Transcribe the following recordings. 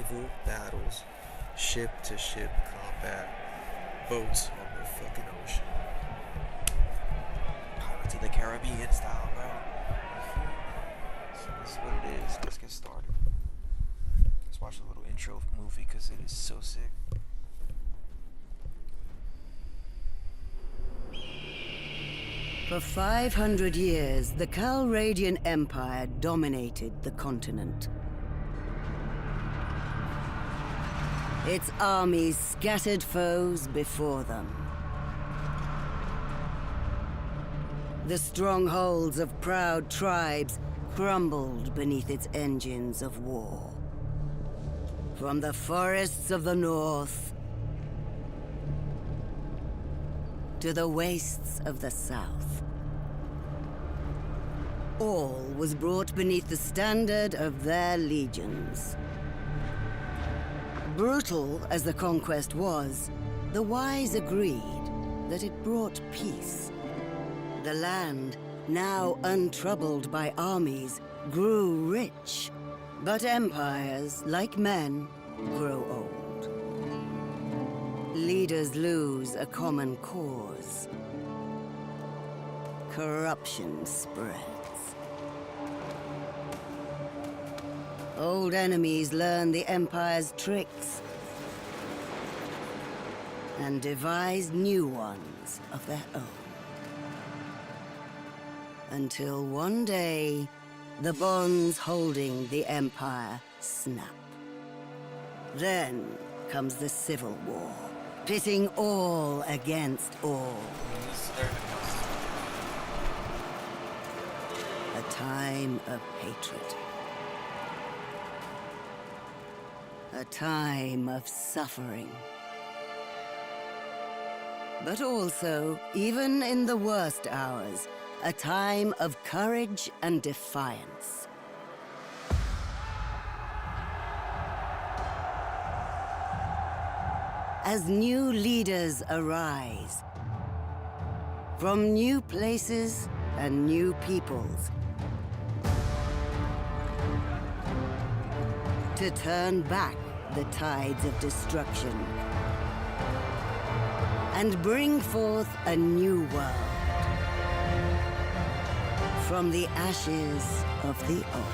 naval battles, ship to ship combat, boats on the fucking ocean. Pirates of the Caribbean style, bro. So this is what it is. Let's get started. Let's watch a little intro movie because it is so sick. For 500 years, the Calradian Empire dominated the continent. Its armies scattered foes before them. The strongholds of proud tribes crumbled beneath its engines of war. From the forests of the north to the wastes of the south, all was brought beneath the standard of their legions. Brutal as the conquest was, the wise agreed that it brought peace. The land, now untroubled by armies, grew rich. But empires, like men, grow old. Leaders lose a common cause. Corruption spreads. Old enemies learn the Empire's tricks and devise new ones of their own. Until one day, the bonds holding the Empire snap. Then comes the Civil War, pitting all against all. A time of hatred. A time of suffering. But also, even in the worst hours, a time of courage and defiance. As new leaders arise, from new places and new peoples, to turn back the tides of destruction and bring forth a new world from the ashes of the old.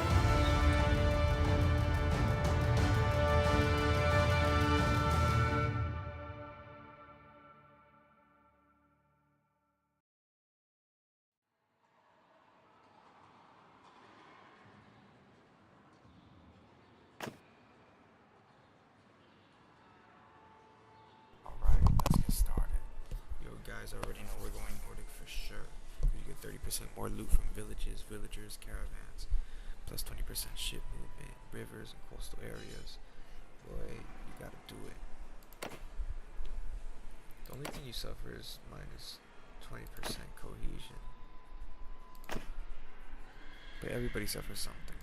Guys already know we're going Nordic for sure. You get 30% more loot from villages, villagers, caravans, plus 20% ship movement, rivers, and coastal areas. Boy, you gotta do it. The only thing you suffer is minus 20% cohesion. But everybody suffers something.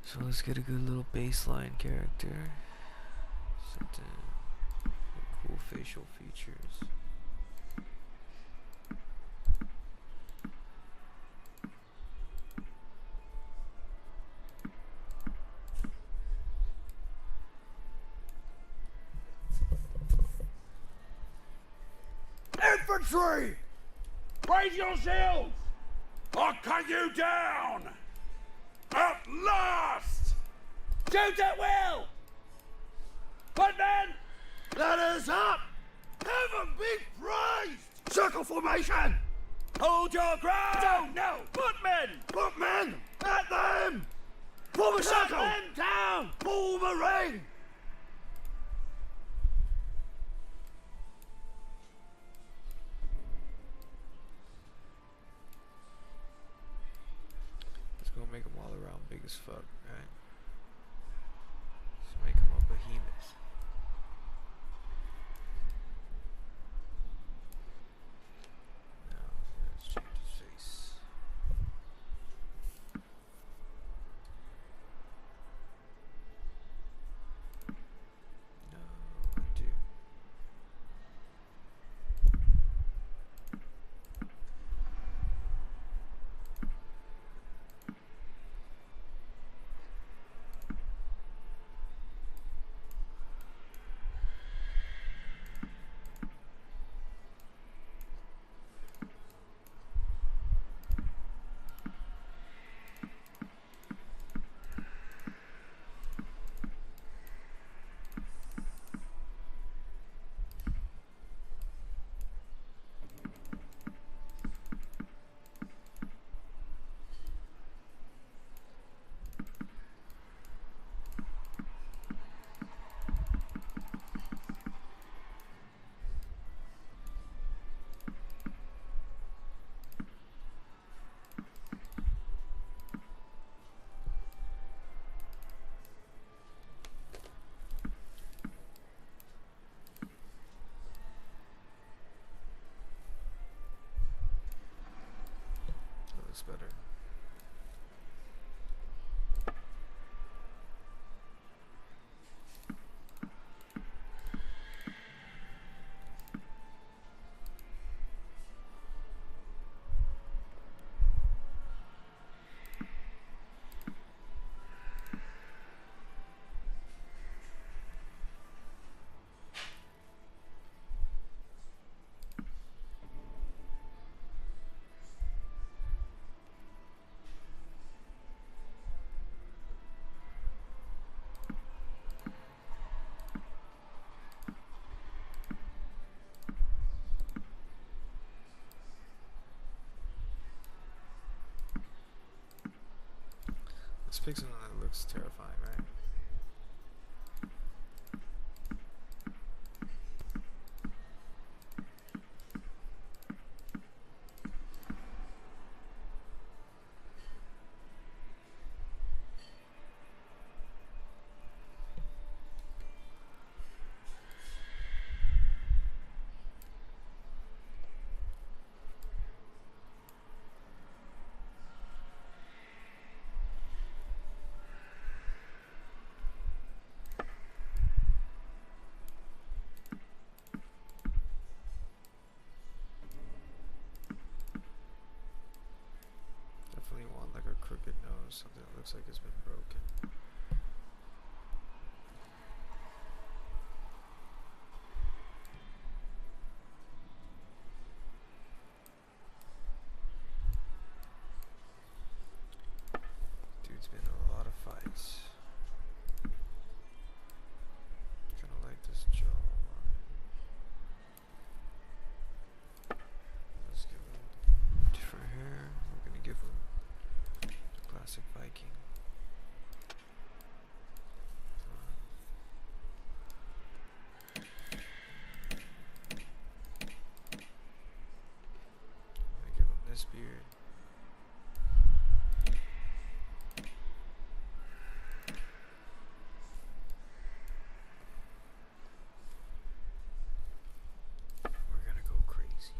So let's get a good little baseline character. Something with cool facial features. Infantry! Raise your shields! I'll cut you down! At last! Shoot at will! Footmen! Ladders up! Heaven be praised! Circle formation! Hold your ground! No! Footmen! Footmen! At them! Form a circle! Them down! Form a ring! Gonna make them all around big as fuck, right? Let's make them a behemoth. Now, pick something that looks terrifying, right? Definitely want like a crooked nose, something that looks like it's been broken. Dude's been in a lot of fights. Kinda like this jawline. Let's give him different hair. We're gonna give him the classic Viking. I'm gonna give him this beard. We're gonna go crazy.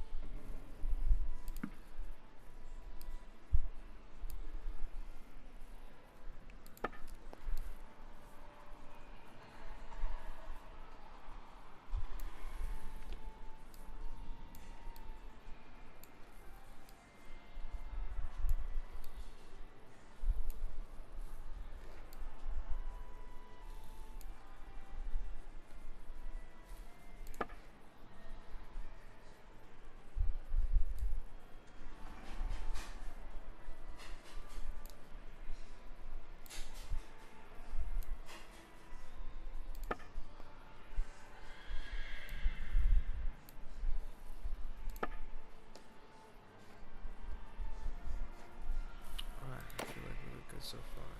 Alright, I feel like we look good so far.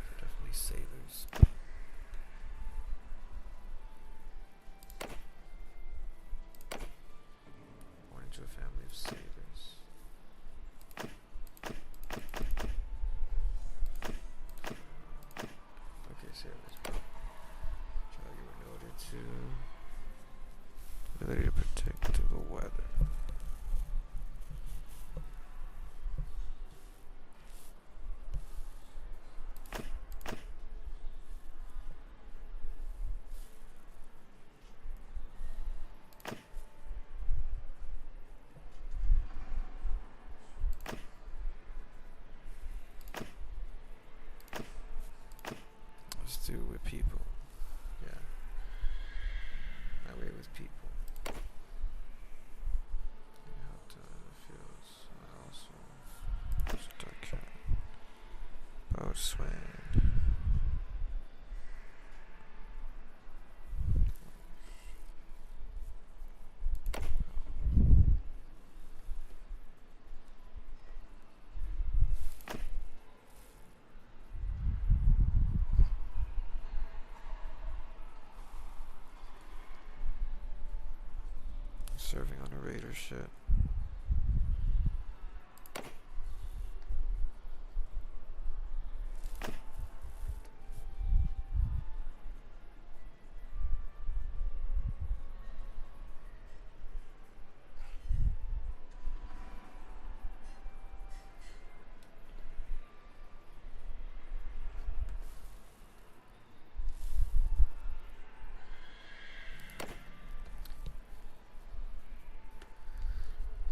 They're definitely sailors. Born into a family of sailors. Okay, sailors. Try to give an order to ability to protect the weather. Let's do it with people. Yeah. That way with people. Yeah, help time it feels. I also stuck cat. Boat swing. Serving on a raider ship.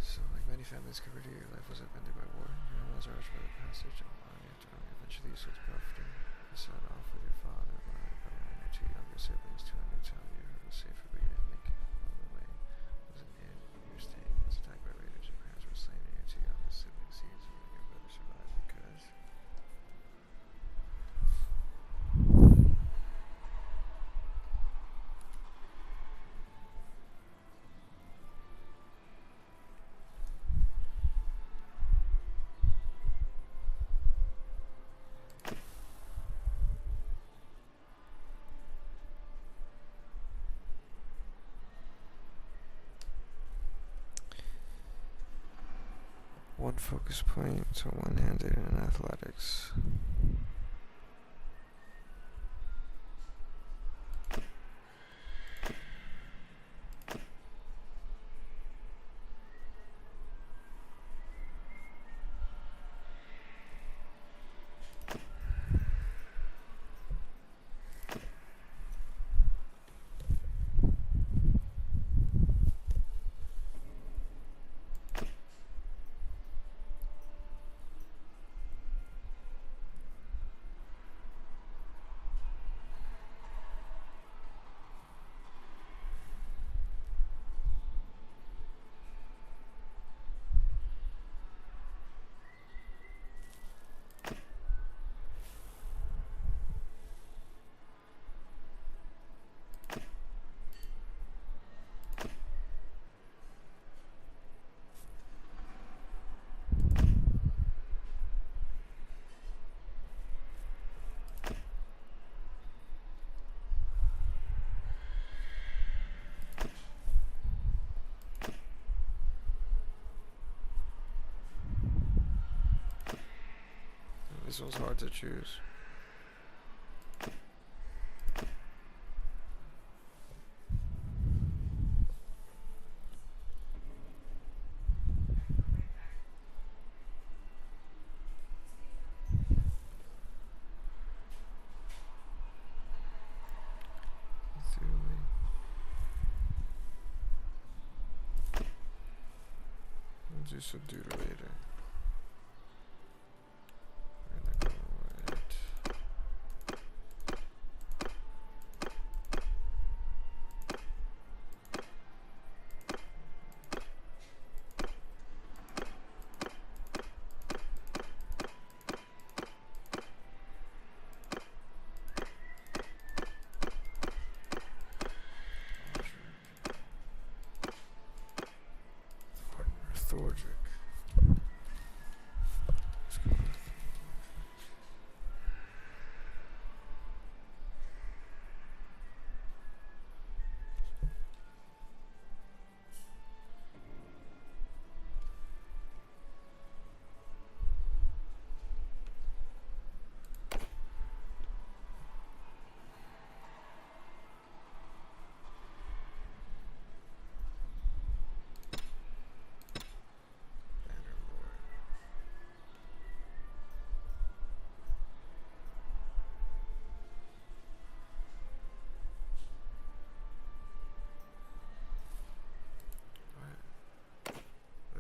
So, like many families covered here, your life was upended by war. Your home was arched by the passage of army after army. Eventually, you sold property. You set off with your father, mother, brother, and your two younger siblings to a new town. You heard was safer, but you didn't make it. On the way was an inn. You were staying. Was attacked by raiders. Your parents were slain, and your two younger siblings seized. And your brother survived because One focus point, so one-handed in athletics. This one's hard to choose. We'll do subdue later. We're gonna go with Thordric.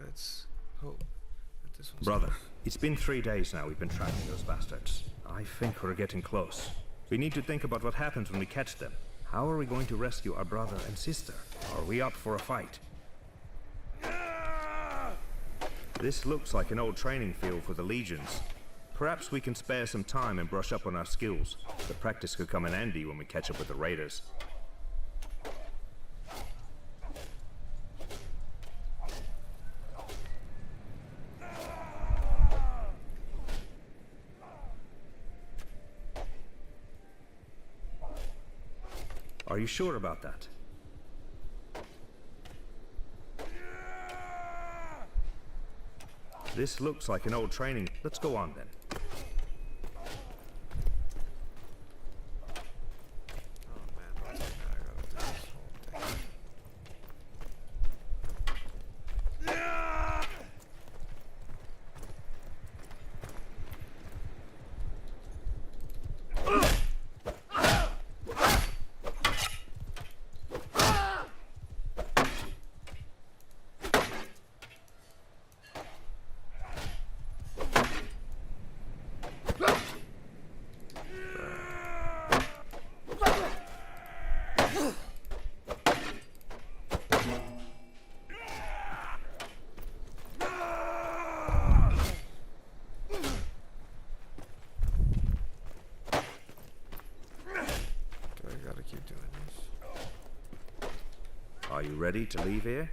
Let's hope that this one's Brother, it's been 3 days now we've been tracking those bastards. I think we're getting close. We need to think about what happens when we catch them. How are we going to rescue our brother and sister? Are we up for a fight? This looks like an old training field for the legions. Perhaps we can spare some time and brush up on our skills. The practice could come in handy when we catch up with the raiders. Are you sure about that? This looks like an old training. Let's go on then. Oh man, don't take that. I gotta do this whole thing. I gotta keep doing this. Are you ready to leave here?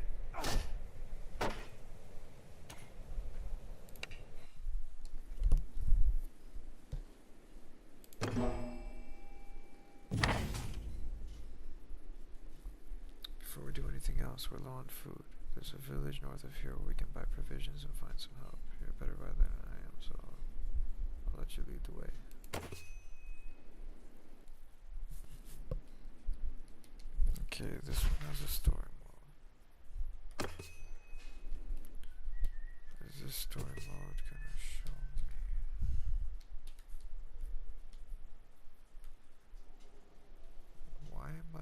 Before we do anything else, we're low on food. There's a village north of here where we can buy provisions and find some help. You're a better rider than I am, so I'll let you lead the way. Okay, this one has a story mode. Is this story mode gonna show me? Why am I...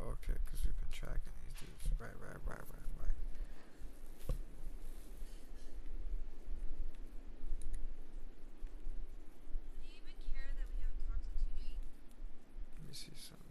Okay, because we've been tracking these dudes. Right. Let me see something.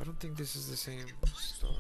I don't think this is the same story.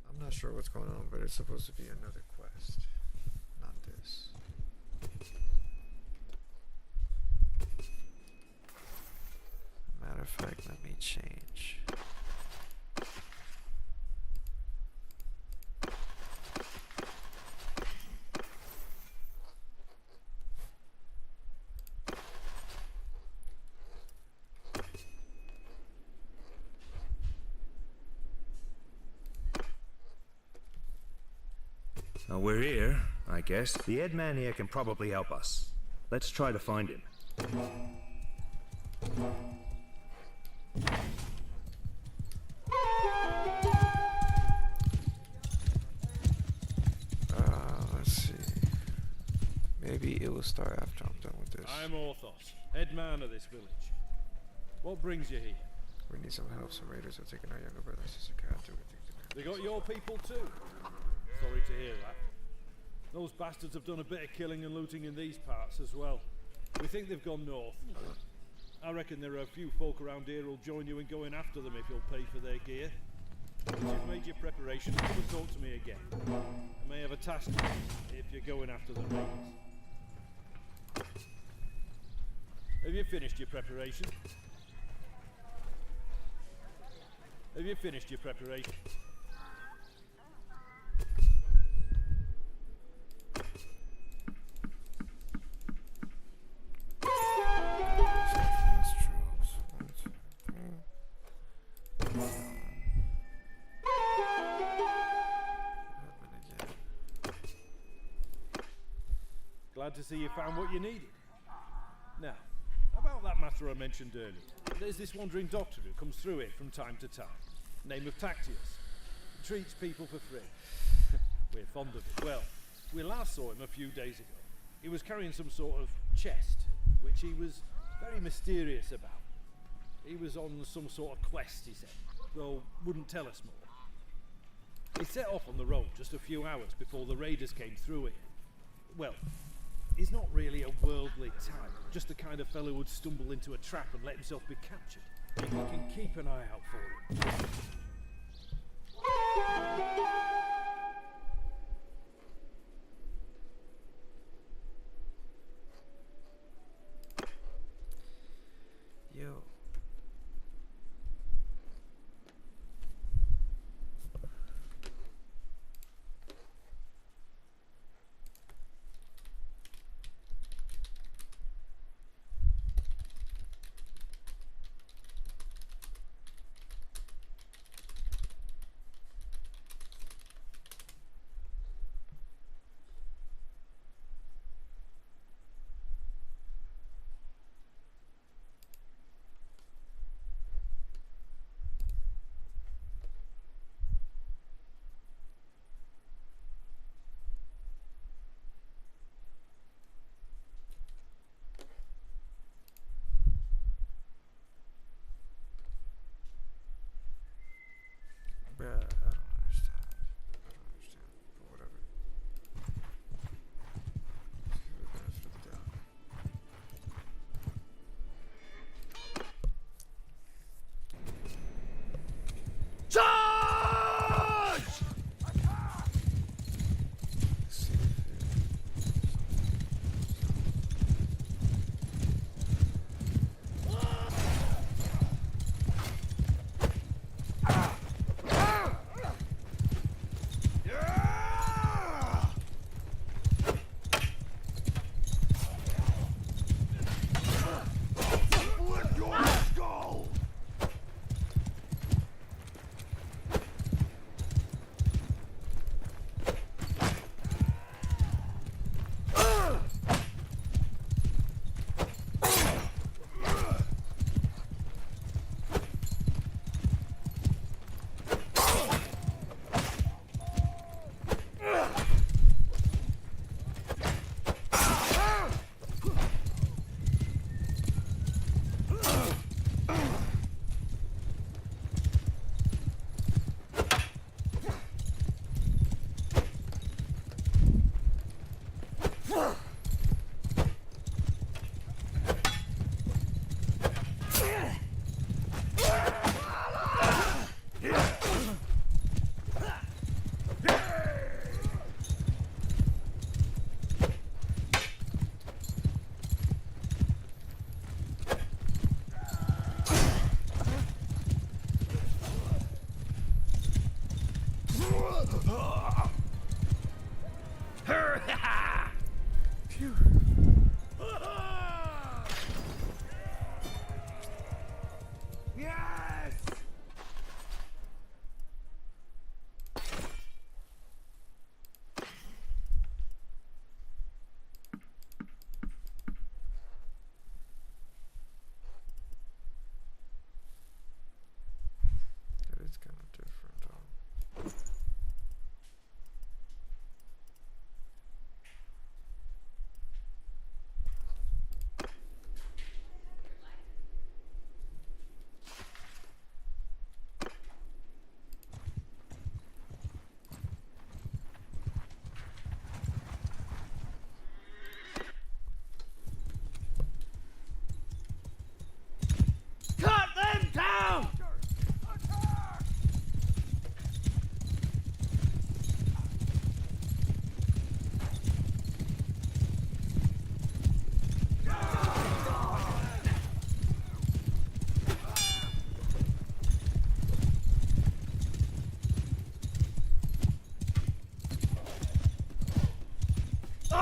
I'm not sure what's going on, but it's supposed to be another quest, not this. Matter of fact, let me change. Now we're here, I guess. The Ed man here can probably help us. Let's try to find him. Let's see. Maybe it will start after I'm done with this. I'm Orthos, head man of this village. What brings you here? We need some help. Some raiders have taken our younger brother and sister captive. They got your people too? Sorry to hear that. Those bastards have done a bit of killing and looting in these parts as well. We think they've gone north. I reckon there are a few folk around here who'll join you in going after them if you'll pay for their gear. Once you've made your preparations, come and talk to me again. I may have a task for you if you're going after the raiders. Have you finished your preparations? Have you finished your preparations? Glad to see you found what you needed. Now, about that matter I mentioned earlier. There's this wandering doctor who comes through here from time to time. Name of Tactius. Treats people for free. We're fond of it. Well, we last saw him a few days ago. He was carrying some sort of chest, which he was very mysterious about. He was on some sort of quest, he said, though wouldn't tell us more. He set off on the road just a few hours before the raiders came through here. Well, he's not really a worldly type, just the kind of fellow who'd stumble into a trap and let himself be captured. If we can keep an eye out for him. Yo.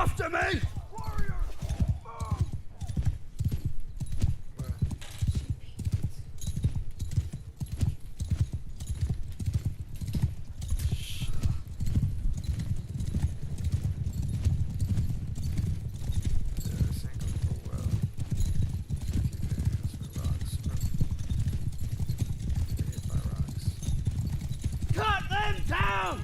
after me! Cut them down!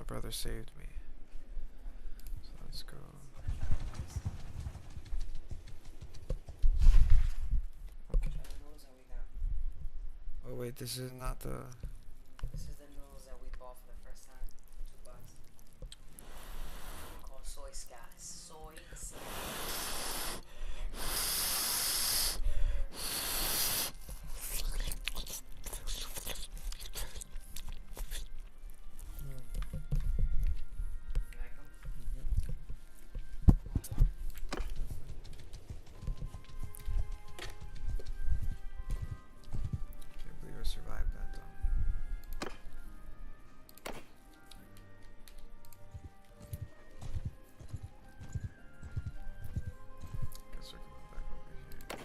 brother saved me. So let's go. Okay. Oh wait, this is not the... This is the noodles that we bought for the first time for $2. Called soy scallops. Soy scallops. You like them? Can't believe I survived that though. Guess we're going back over here.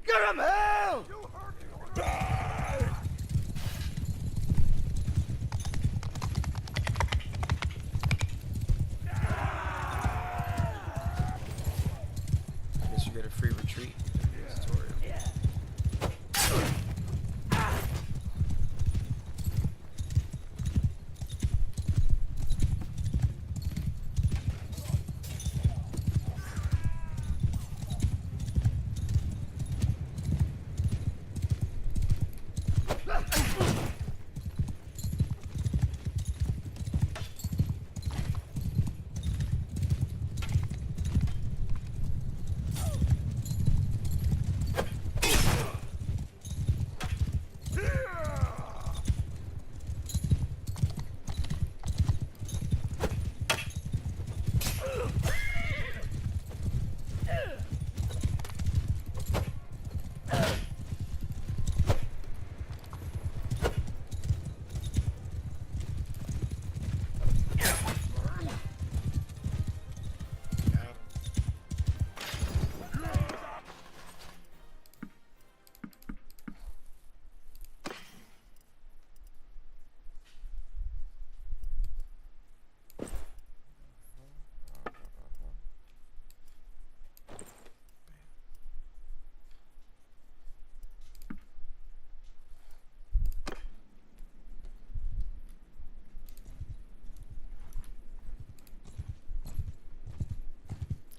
Get him, hell! I guess you get a free retreat in this tutorial.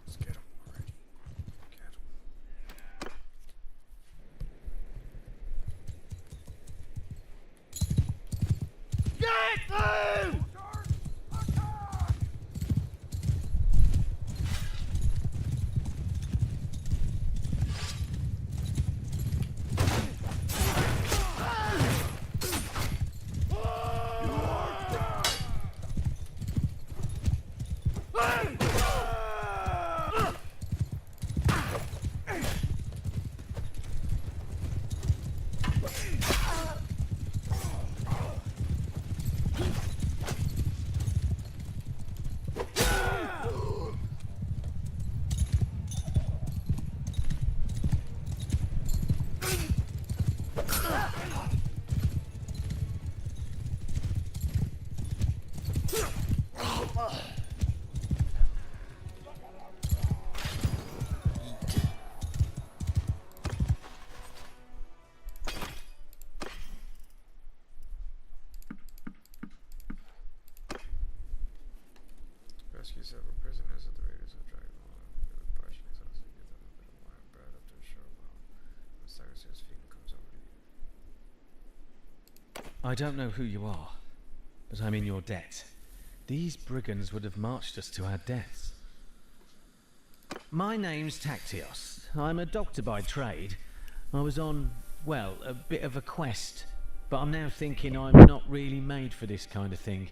Let's get him already. Get him. Get through! Rescue several prisoners that the raiders have dragged along. They look partially exhausted. Give them a bit of wine bread up to the shore while Cyrus's feeding comes over to you. I don't know who you are, but I'm in your debt. These brigands would have marched us to our deaths. My name's Tactios. I'm a doctor by trade. I was on, well, a bit of a quest, but I'm now thinking I'm not really made for this kind of thing.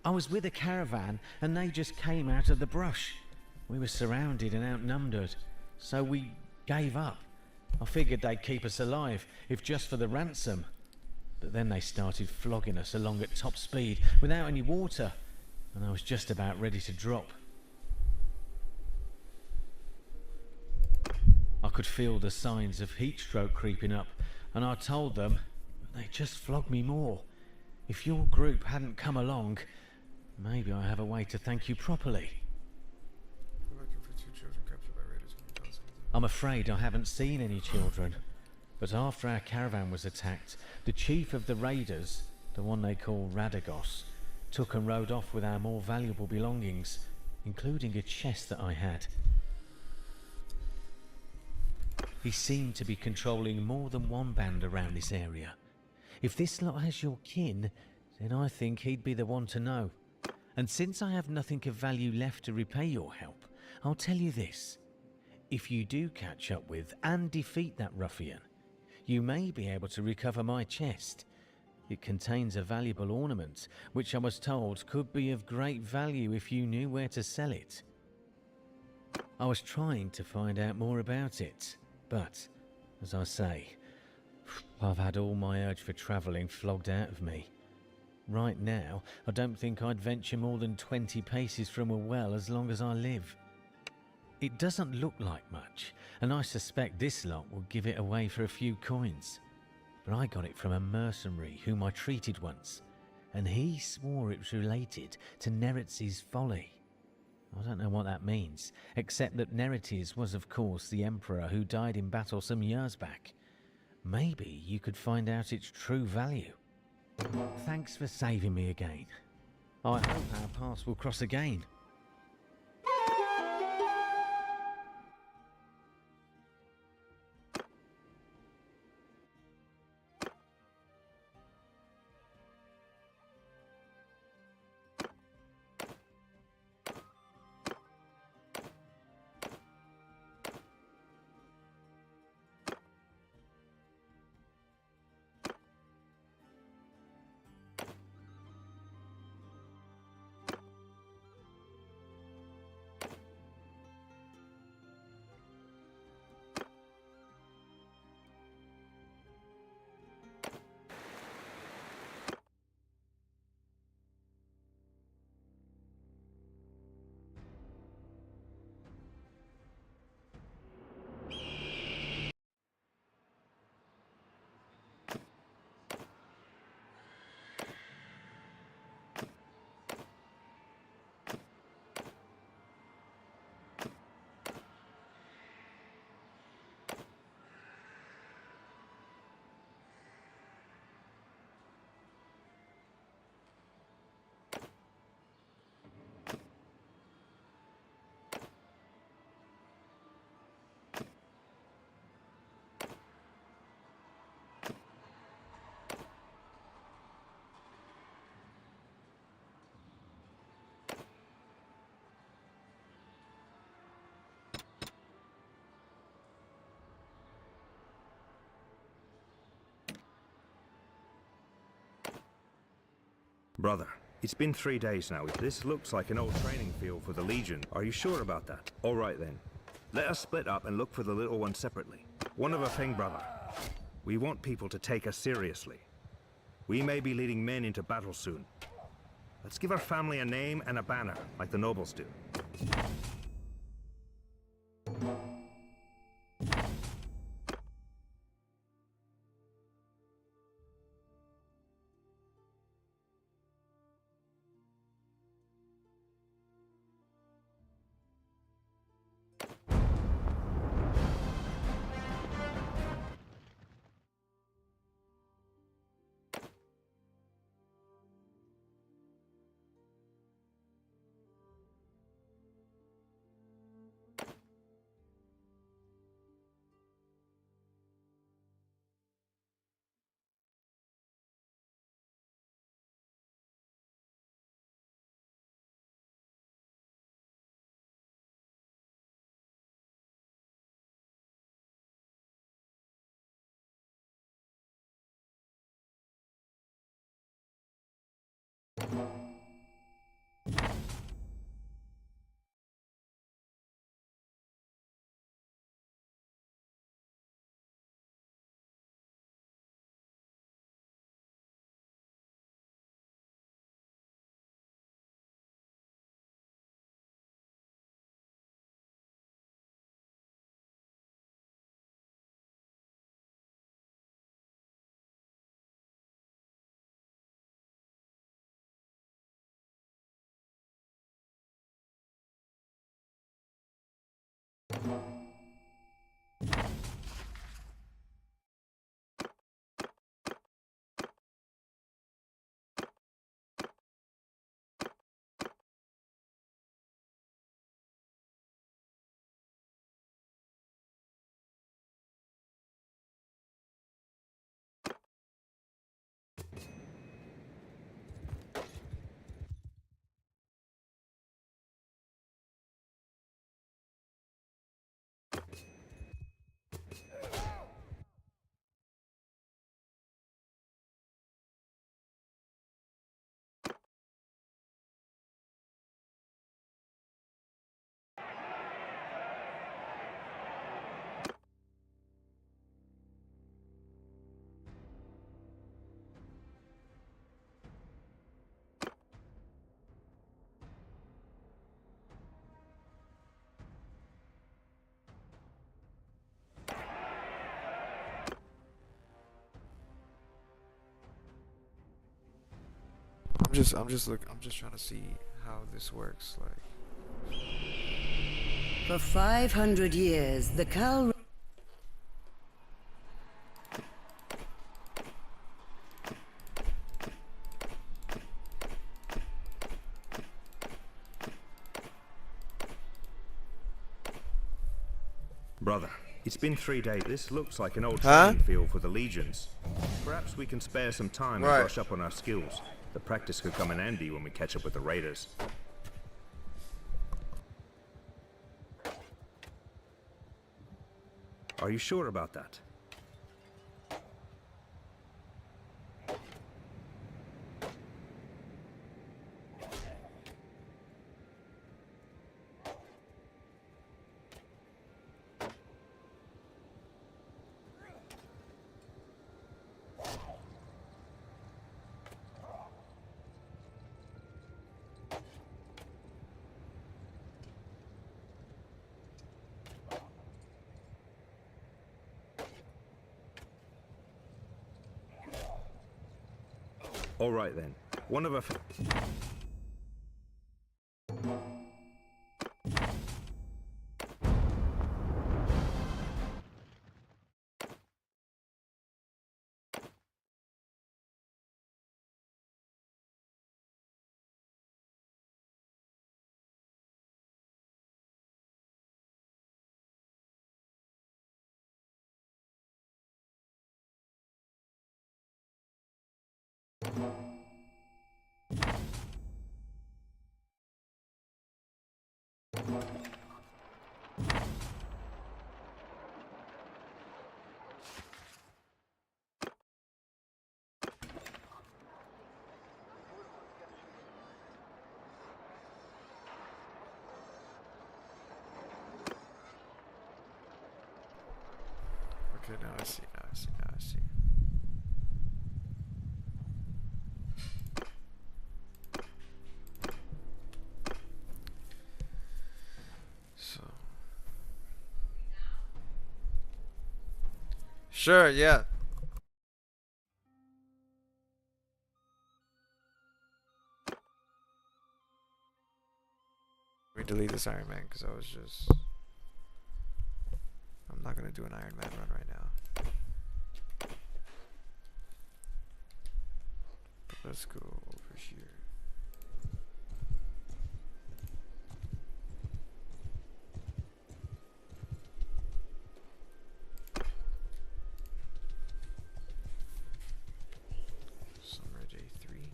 I was with a caravan and they just came out of the brush. We were surrounded and outnumbered, so we gave up. I figured they'd keep us alive, if just for the ransom. But then they started flogging us along at top speed without any water, and I was just about ready to drop. I could feel the signs of heat stroke creeping up, and I told them, but they just flogged me more. If your group hadn't come along, maybe I have a way to thank you properly. We're looking for 2 children captured by raiders. Can you tell us anything? I'm afraid I haven't seen any children. But after our caravan was attacked, the chief of the raiders, the one they call Radagos, took and rode off with our more valuable belongings, including a chest that I had. He seemed to be controlling more than one band around this area. If this lot has your kin, then I think he'd be the one to know. And since I have nothing of value left to repay your help, I'll tell you this. If you do catch up with and defeat that ruffian, you may be able to recover my chest. It contains a valuable ornament, which I was told could be of great value if you knew where to sell it. I was trying to find out more about it, but, as I say, I've had all my urge for travelling flogged out of me. Right now, I don't think I'd venture more than 20 paces from a well as long as I live. It doesn't look like much, and I suspect this lot will give it away for a few coins. But I got it from a mercenary whom I treated once, and he swore it was related to Neretz's folly. I don't know what that means, except that Neretes was of course the emperor who died in battle some years back. Maybe you could find out its true value. Thanks for saving me again. I hope our paths will cross again. Brother, it's been 3 days now. This looks like an old training field for the Legion. Are you sure about that? All right then. Let us split up and look for the little one separately. One of a thing, brother. We want people to take us seriously. We may be leading men into battle soon. Let's give our family a name and a banner, like the nobles do. I'm just trying to see how this works. Like, For 500 years, the Cal... Brother, it's been 3 days. This looks like an old Huh? training field for the legions. Perhaps we can spare some time Right. and brush up on our skills. The practice could come in handy when we catch up with the raiders. Are you sure about that? All right then. One of our... okay, now I see. Now I see. Now I see. So. Sure. Yeah. Let me delete this Iron Man because I was just. I'm not gonna do an Iron Man run right now. But let's go over here. Summer Day 3.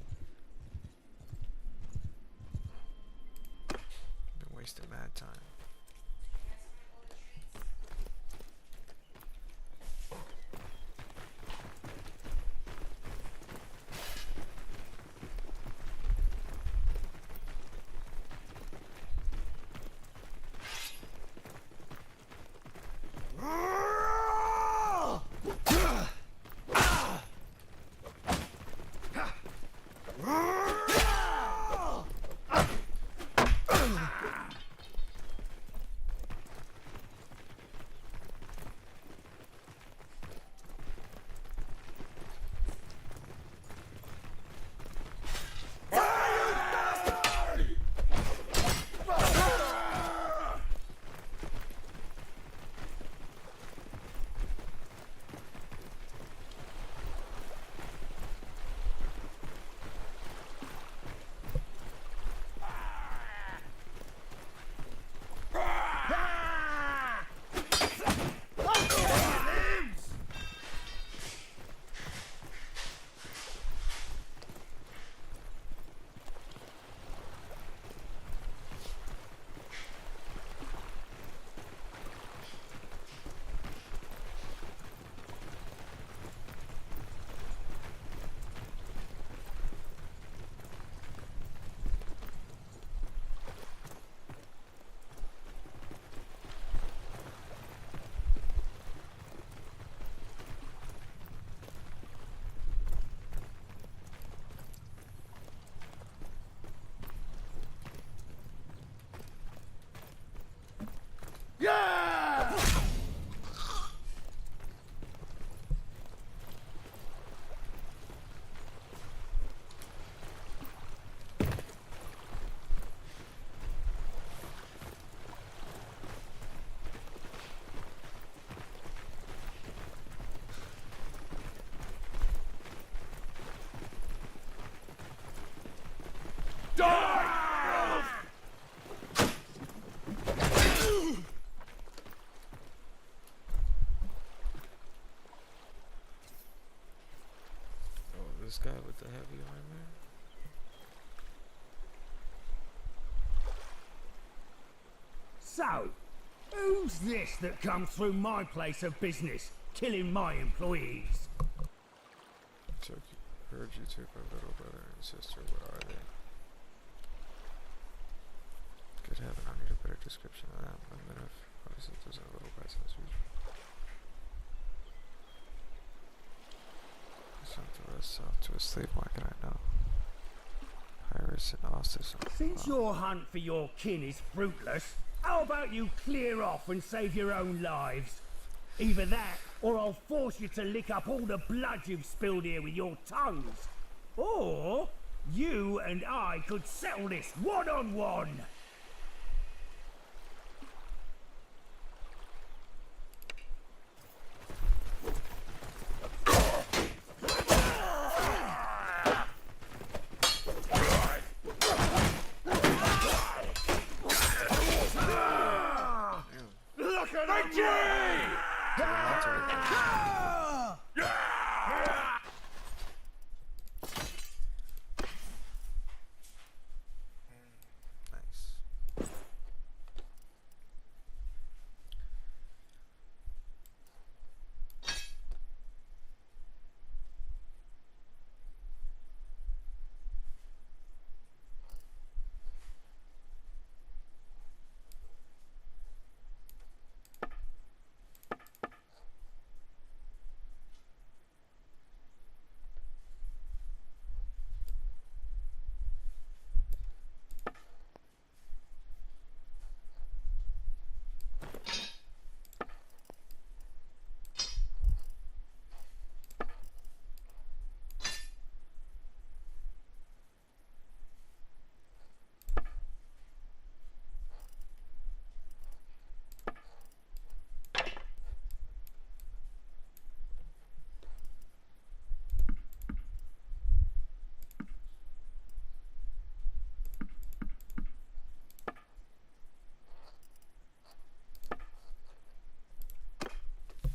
Been wasting mad time. Die! Oh, this guy with the heavy armor. So, who's this that comes through my place of business, killing my employees? Heard you took my little brother and sister. Where are they? Good heaven, I need a better description of that. I'm gonna obviously there's a little guys as usual. Sent the rest south to a slave market, I know. Pirates and Ostis. Since your hunt for your kin is fruitless, how about you clear off and save your own lives? Either that, or I'll force you to lick up all the blood you've spilled here with your tongues. Or, you and I could settle this one-on-one. Look at him! Nice.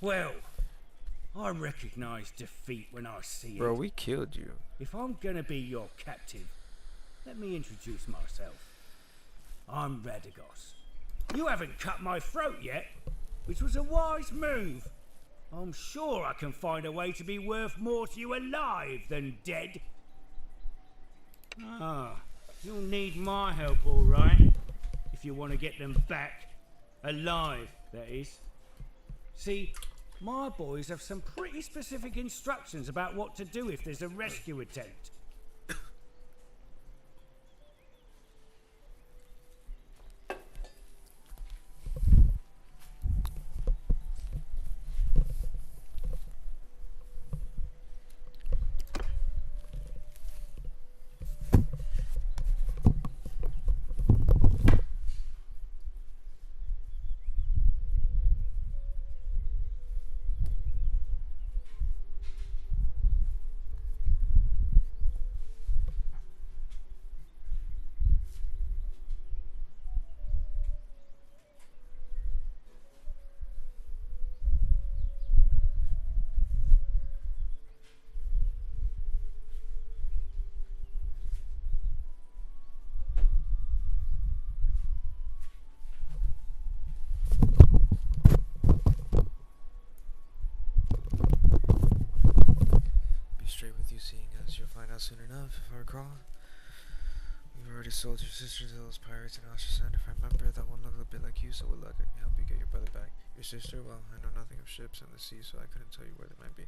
Well, I recognize defeat when I see Bro, it. we killed you. If I'm gonna be your captive, let me introduce myself. I'm Radagos. You haven't cut my throat yet, which was a wise move. I'm sure I can find a way to be worth more to you alive than dead. Ah, you'll need my help, all right, if you want to get them back. Alive, that is. See, my boys have some pretty specific instructions about what to do if there's a rescue attempt. Be straight with you, seeing as you'll find out soon enough, if I recall. We've already sold your sister to those pirates in Ostrasan. If I remember, that one looked a bit like you, so with luck I can help you get your brother back. Your sister? Well, I know nothing of ships and the sea, so I couldn't tell you where they might be.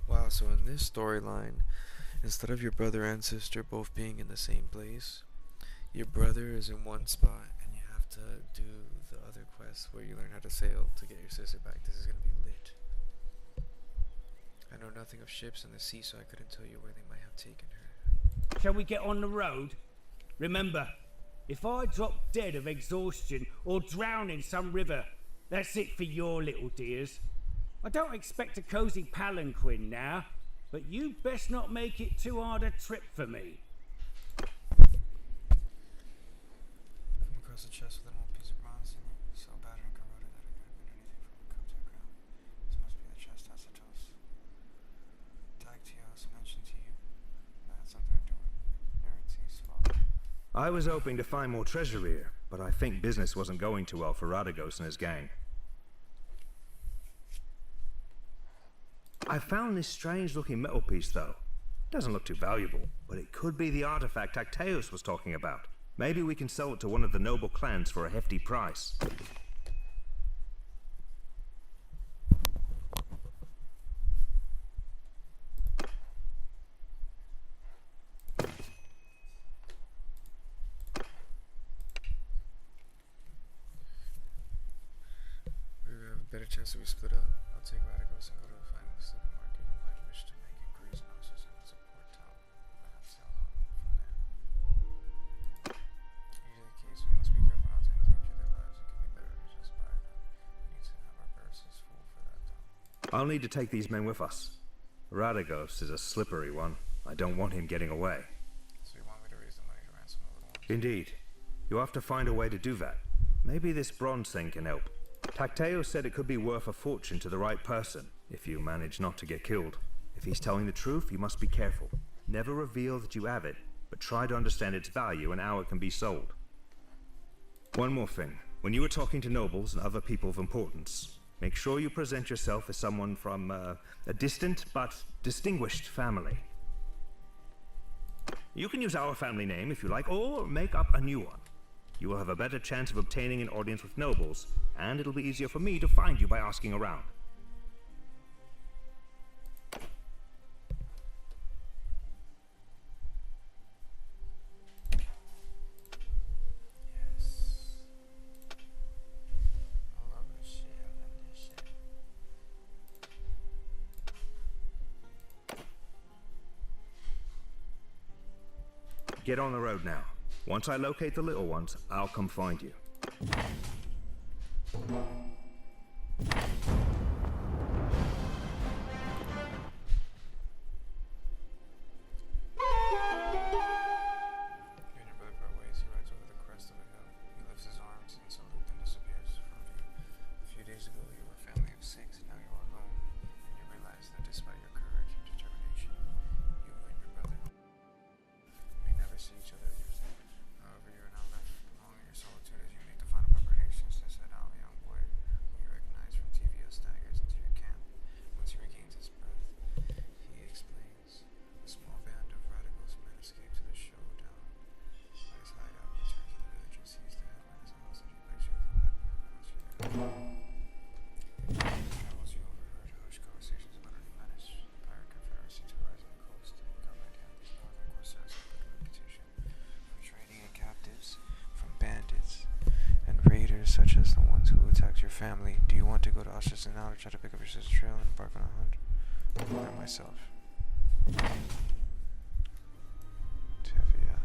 Wow, so in this storyline, instead of your brother and sister both being in the same place, your brother is in one spot, and you have to do the other quest where you learn how to sail to get your sister back. This is gonna be lit. I know nothing of ships and the sea, so I couldn't tell you where they might have taken her. Shall we get on the road? Remember, if I drop dead of exhaustion or drown in some river, that's it for your little dears. I don't expect a cozy palanquin now, but you best not make it too hard a trip for me. across the chest with an old piece of bronze in it, so battered and corroded that it could have been anything from a cup to a crown. This must be the chest Tacitus. Tactios mentioned to you. That had something to do with Neretes' father. I was hoping to find more treasure here, but I think business wasn't going too well for Radagos and his gang. I found this strange-looking metal piece, though. Doesn't look too valuable, but it could be the artifact Tacteus was talking about. Maybe we can sell it to one of the noble clans for a hefty price. We have a better chance that we split up. I'll take Radagos and go to the final supermarket. You might wish to make inquiries and also send us a port town. I'll sail on from there. Usually the case, we must be careful not to endanger their lives. It could be better to just buy them. We need to have our purses full for that though. I'll need to take these men with us. Radagos is a slippery one. I don't want him getting away. So you want me to raise the money to ransom the little ones? Indeed. You'll have to find a way to do that. Maybe this bronze thing can help. Tacteo said it could be worth a fortune to the right person, if you manage not to get killed. If he's telling the truth, you must be careful. Never reveal that you have it, but try to understand its value and how it can be sold. One more thing. When you are talking to nobles and other people of importance, make sure you present yourself as someone from a distant but distinguished family. You can use our family name if you like, or make up a new one. You will have a better chance of obtaining an audience with nobles, and it'll be easier for me to find you by asking around. Yes. I love this shit. I love this shit. Get on the road now. Once I locate the little ones, I'll come find you. You and your brother part ways. He rides over the crest of a hill. He lifts his arms and salute, then disappears from view. A few days ago, you were a family of 6, and now you are alone. And you realize that despite your courage and determination, you and your brother may never see each other again. However, you are now left alone in your solitude as you make the final preparations to set out. A young boy whom you recognize from TV staggers into your camp. Once he regains his breath, he explains. A small band of Radagos men escaped to the showdown. By his hideout, he returns to the village and sees the headman as a hostage. He begs you to come back with him travels, you overheard hushed conversations about a new menace, the pirate confederacy to rise on the coast. Government hand these northern corsairs a good reputation for trading in captives from bandits and raiders such as the ones who attacked your family. Do you want to go to Auschwitz now to try to pick up your sister's trail and embark on a hunt? I'll go there myself. Tevia.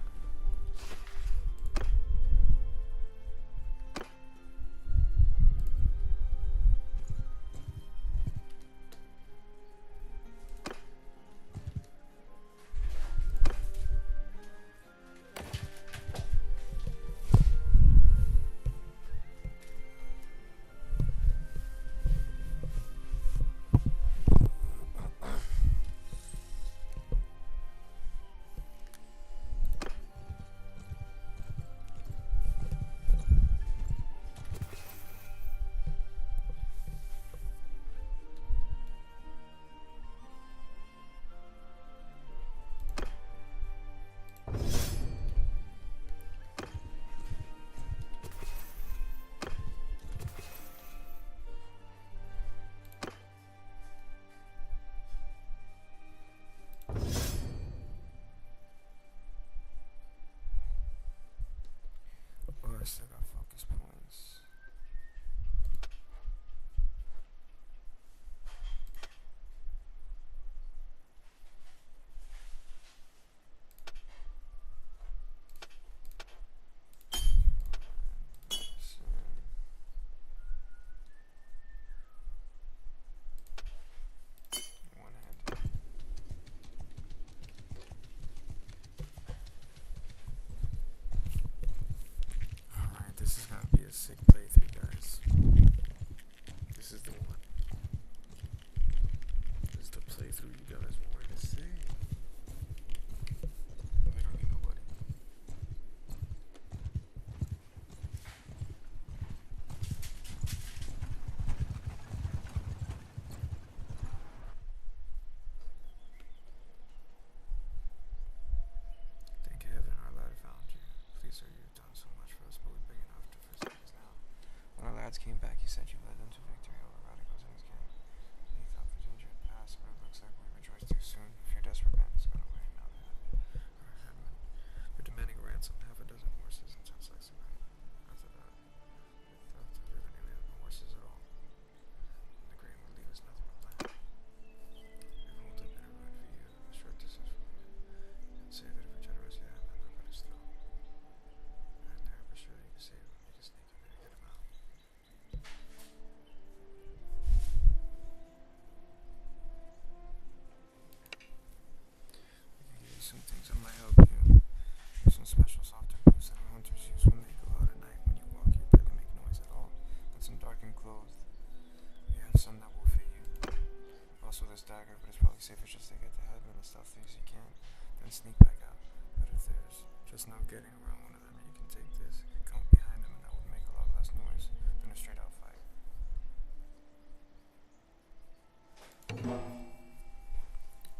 There's no getting around one of them. You can take this, come up behind them, and that would make a lot less noise than a straight out fight.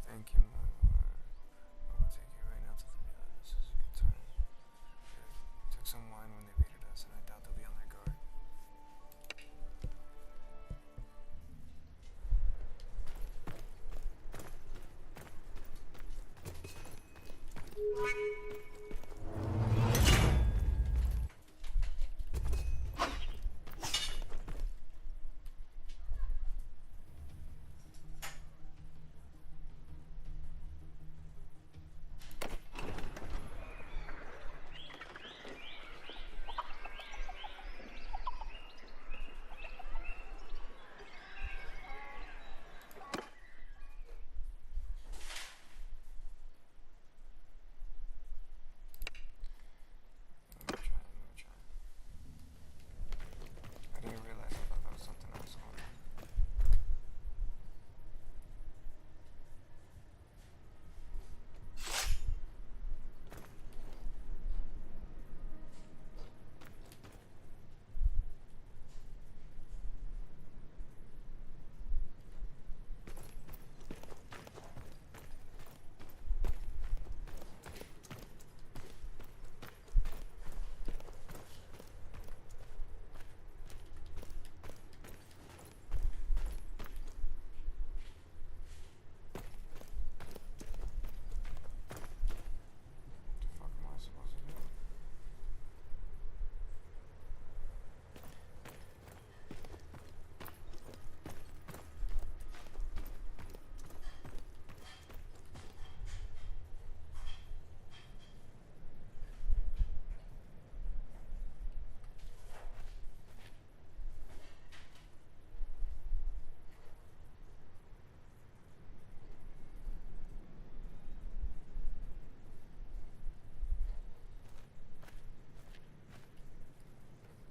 Thank you, my lord. I will take you right now to the meal. This is a good time. Took some wine when they raided us, and I doubt they'll be on their guard. Let me try. I didn't realize I thought that was something else going on. What the fuck am I supposed to do?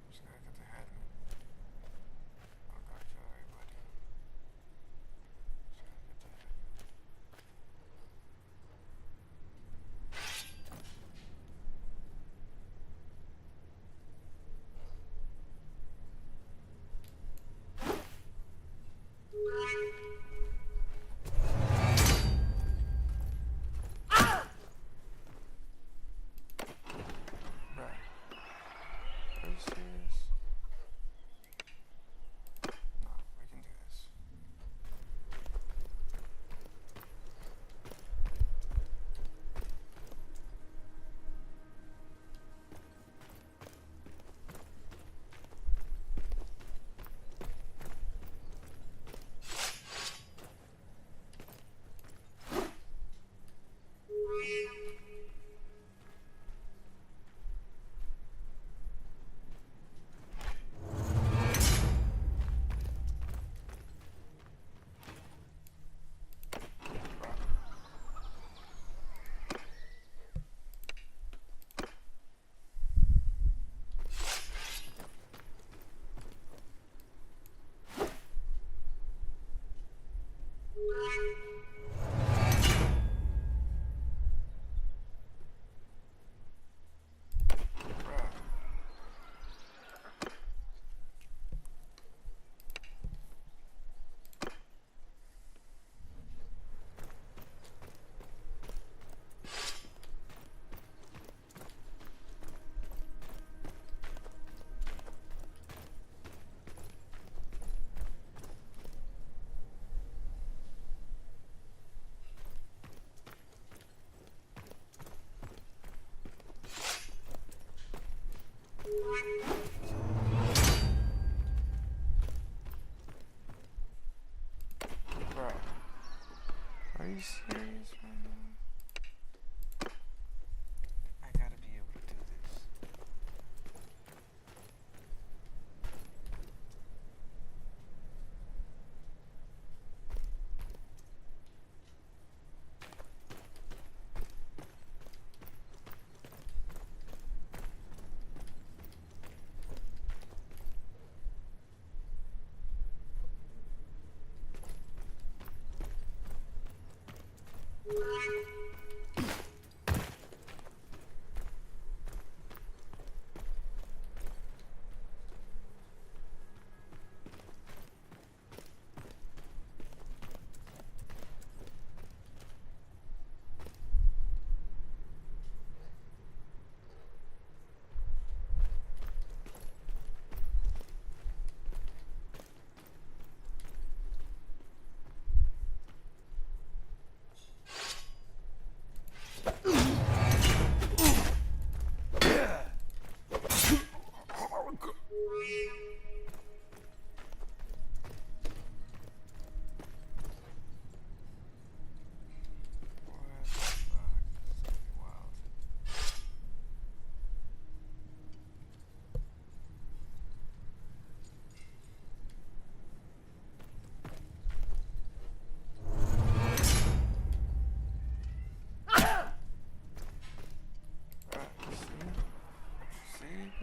Just gotta get the head, man. Oh, gotta kill everybody. Just gotta get the head. Bruh. Are you serious? No, we can do this. Bruh. Bruh. Are you serious right now? I gotta be able to do this.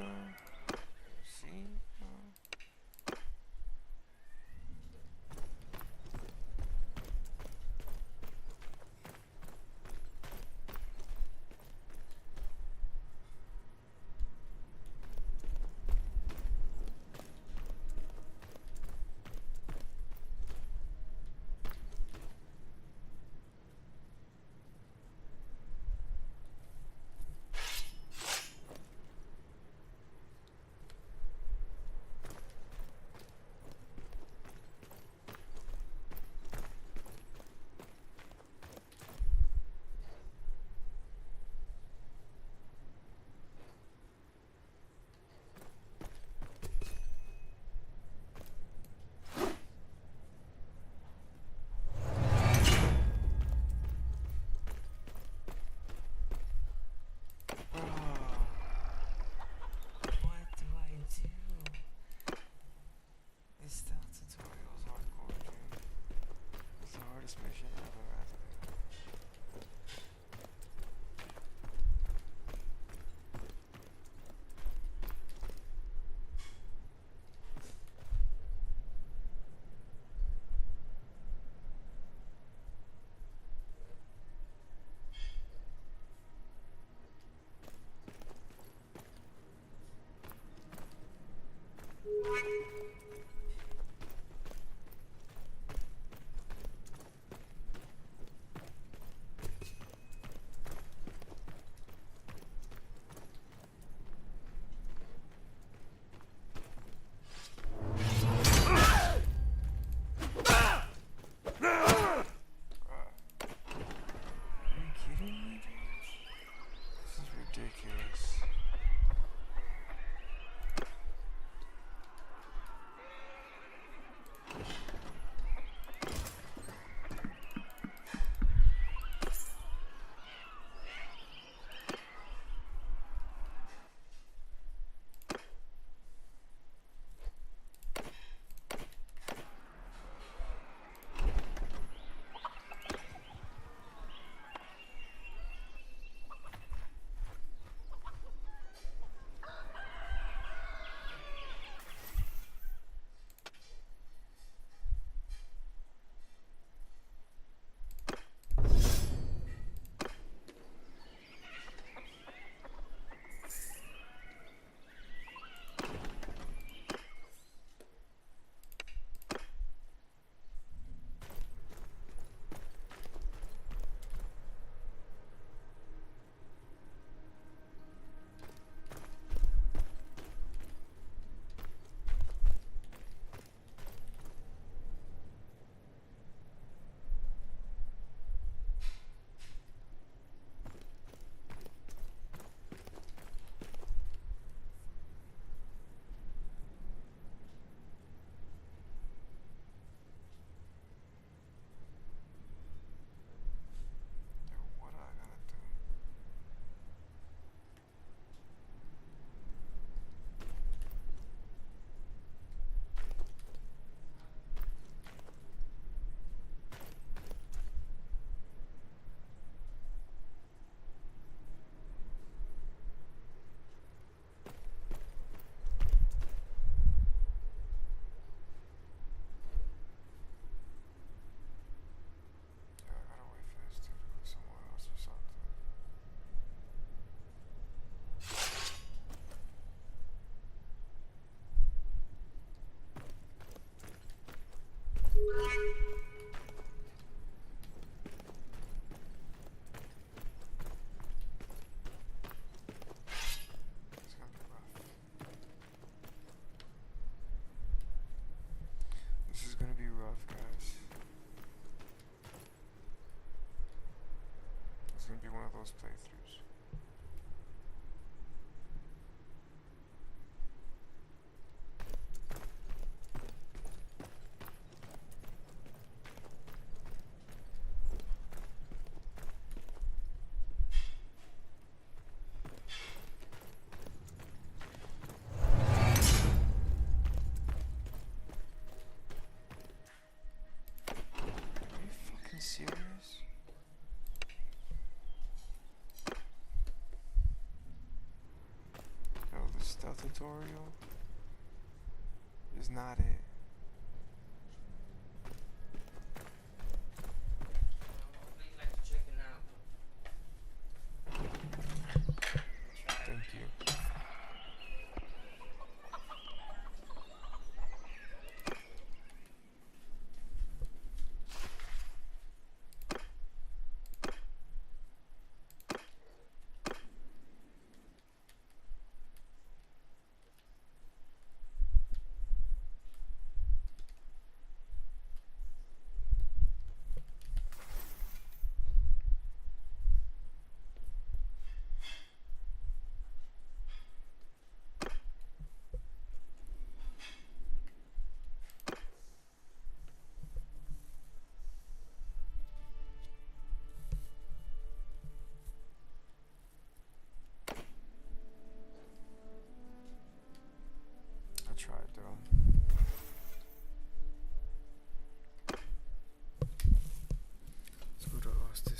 bro. See, bro. What do I do? This stealth tutorial is hardcore, dude. It's the hardest mission ever, I think. Are you kidding me, dude? This is ridiculous. Yo, what I gotta do? Yeah, I gotta wait for this dude to go somewhere else or something. It's gonna be rough. This is gonna be rough, guys. It's gonna be one of those playthroughs. Are you fucking serious? Stealth tutorial is not it. Hopefully you like the chicken now. Thank you. I tried though. Let's go to Austin.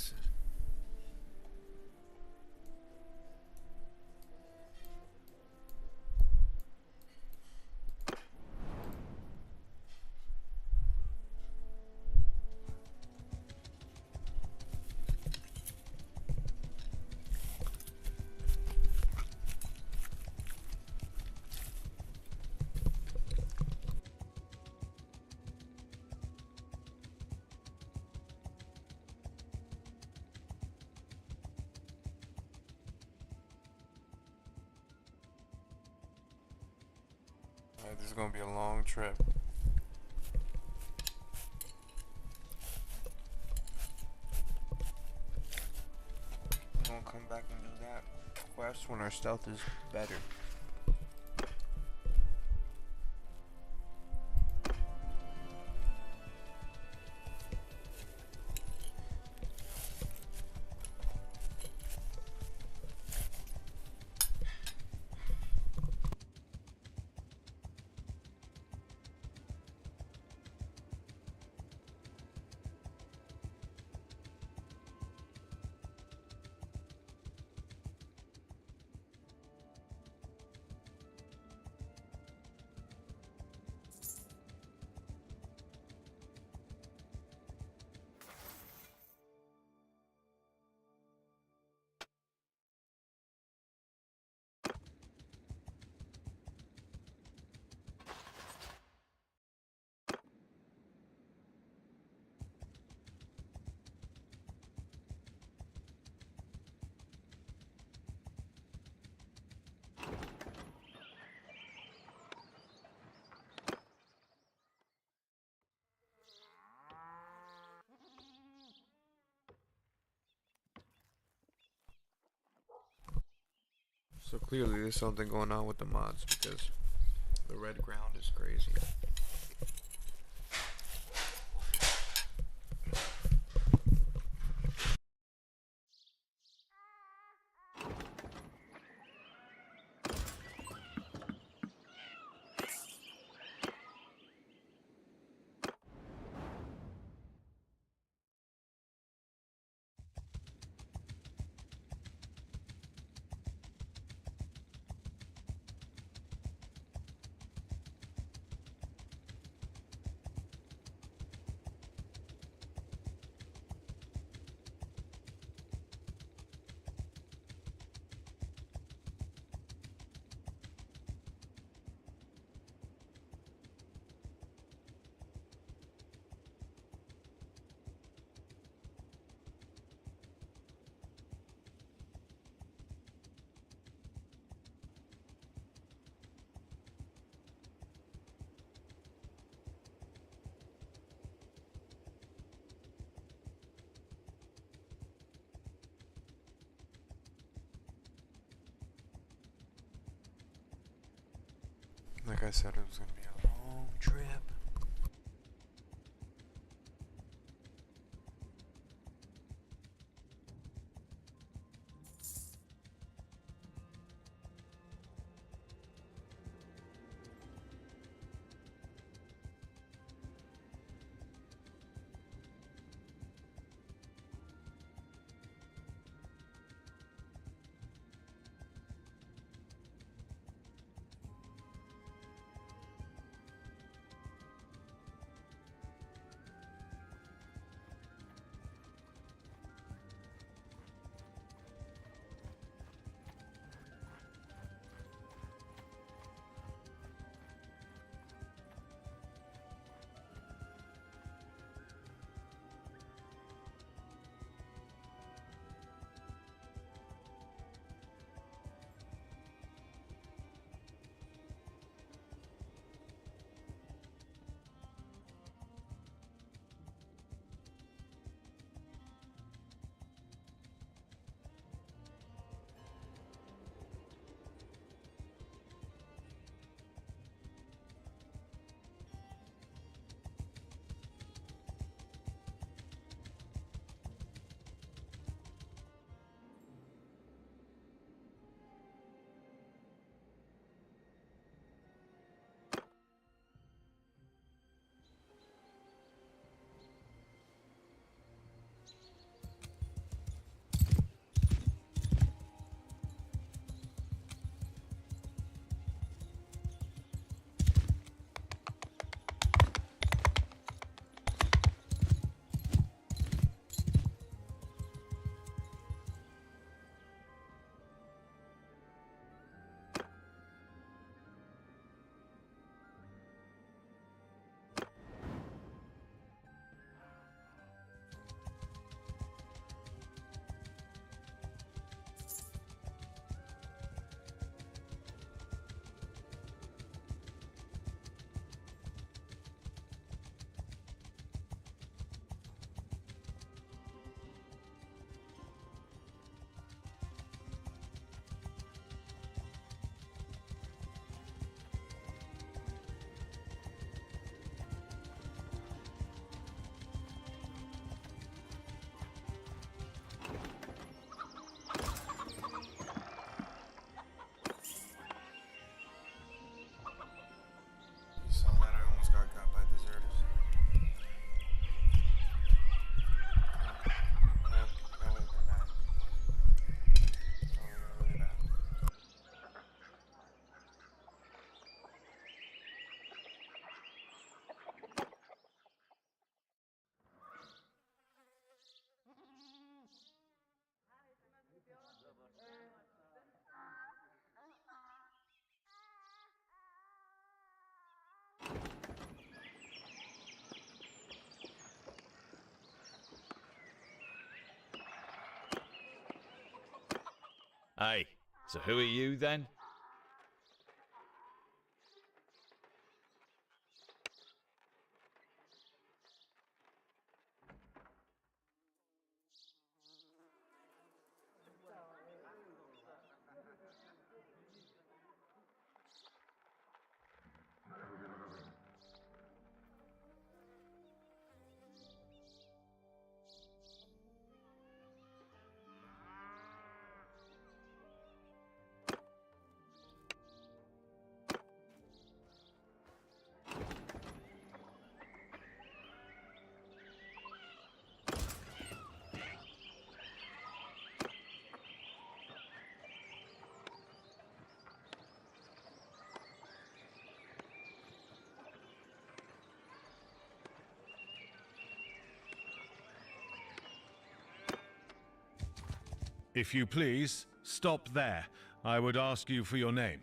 Alright, this is gonna be a long trip. We're gonna come back and do that quest when our stealth is better. So clearly there's something going on with the mods because the red ground is crazy. Like I said, it was gonna be a long trip. Hey, so who are you then? If you please, stop there. I would ask you for your name.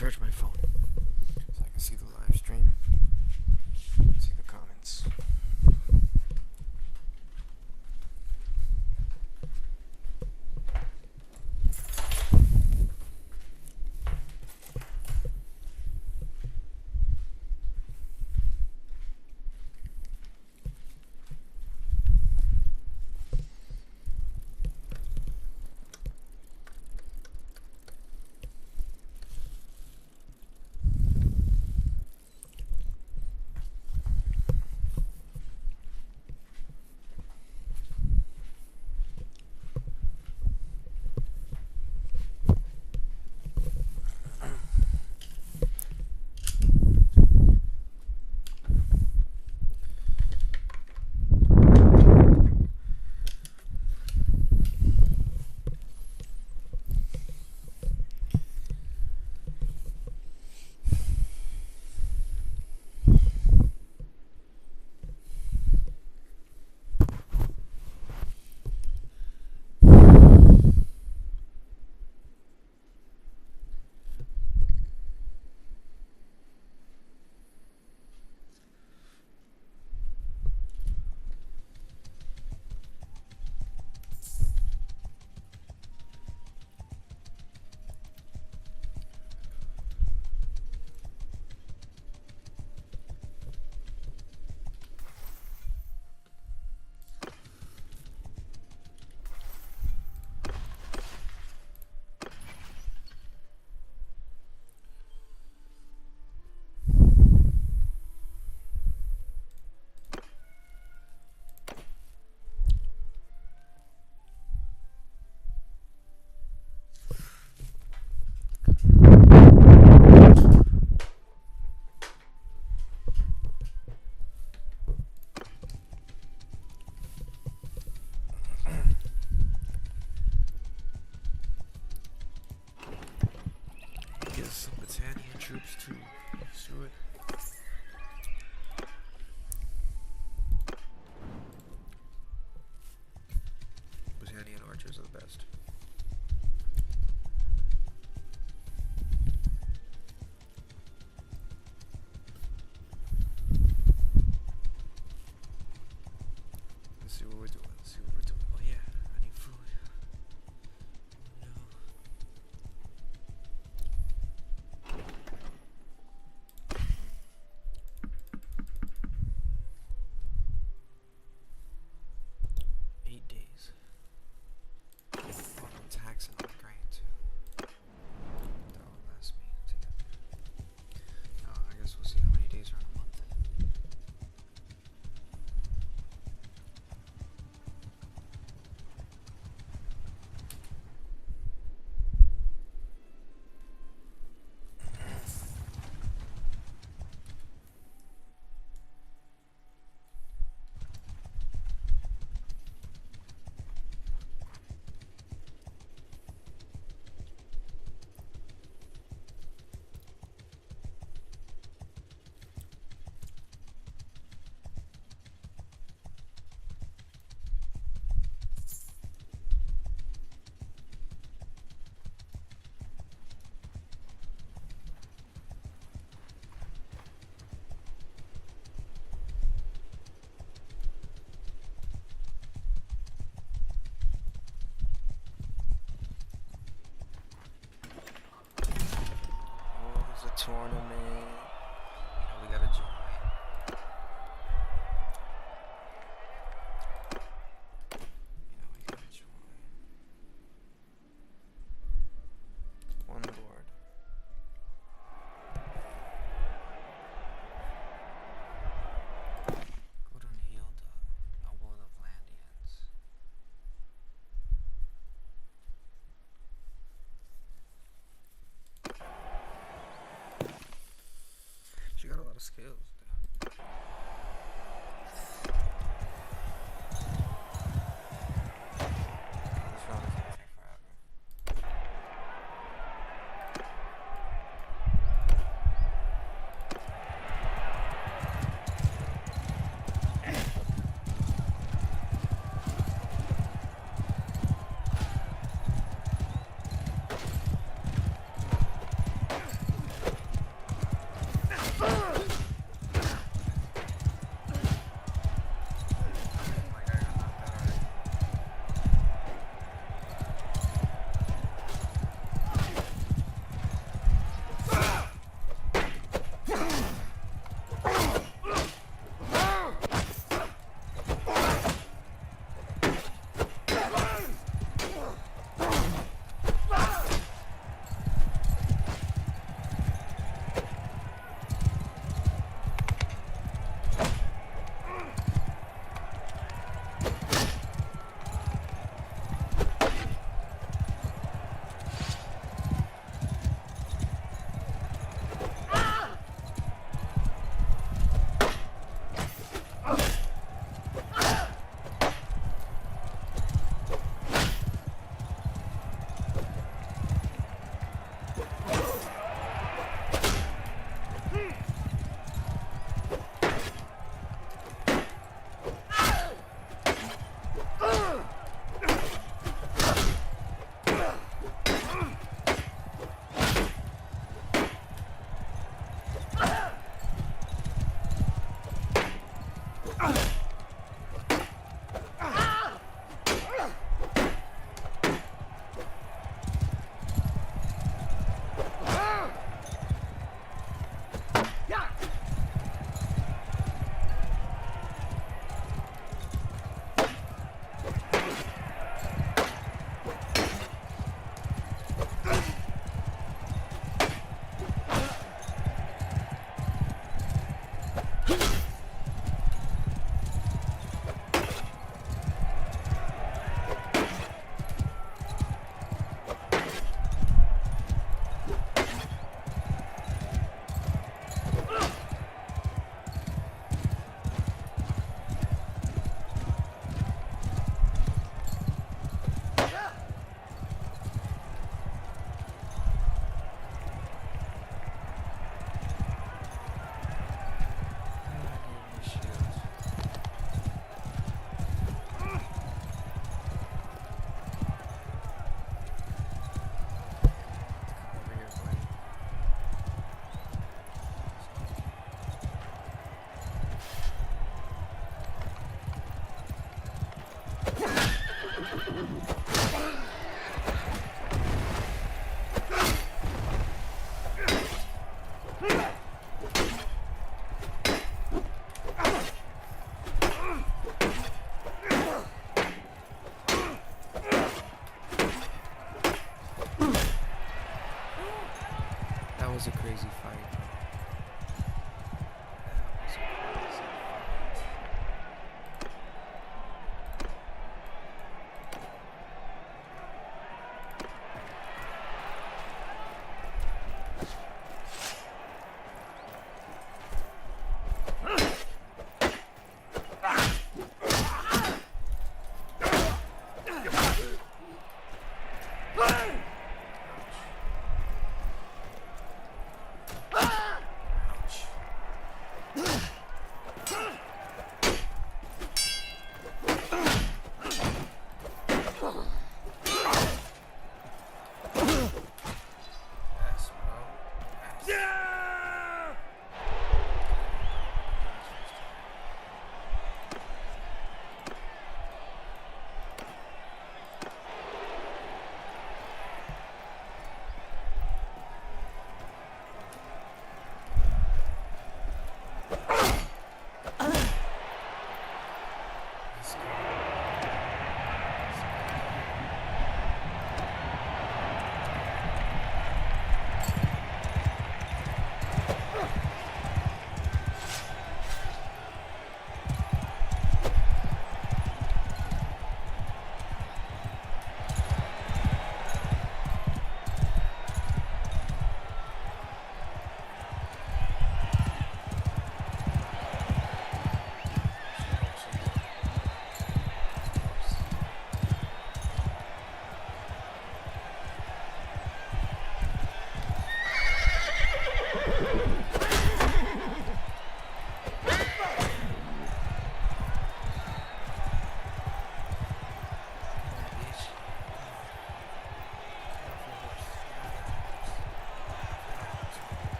charge my phone so I can see the live stream, see the comments. Get some Battanian troops too. Screw it. Battanian archers are the best. Let's see what we're doing. Let's see what we're doing. Oh yeah, I need food. Oh no. Days. Oh, I'm taxing on the grain too. That will last me to get there. No, I guess we'll see how many days are in a month.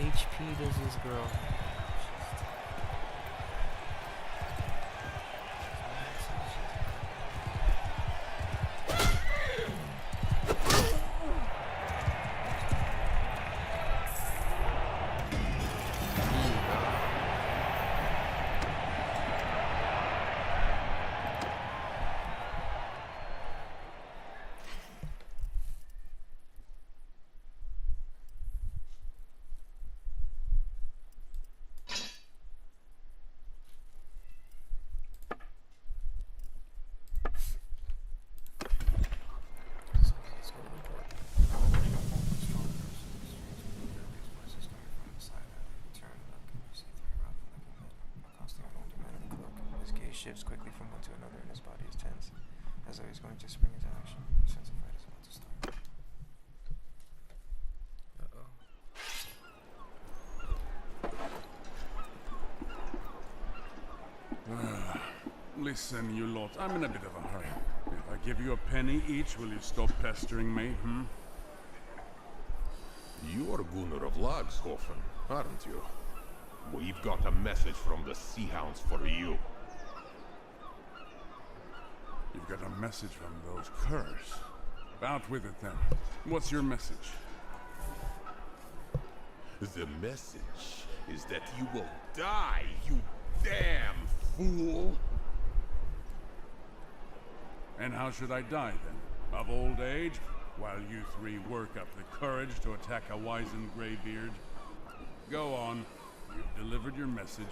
HP does this girl? Shifts quickly from one to another and his body is tense, as though he's going to spring into action. The sense of fight is about to start. Listen, you lot, I'm in a bit of a hurry. If I give you a penny each, will you stop pestering me, You're Gunnar of Lagshofen, aren't you? We've got a message from the Sea Hounds for you. You've got a message from those curs. Out with it, then. What's your message? The message is that you will die, you damn fool! And how should I die, then? Of old age? While you three work up the courage to attack a wizened graybeard? Go on. You've delivered your message.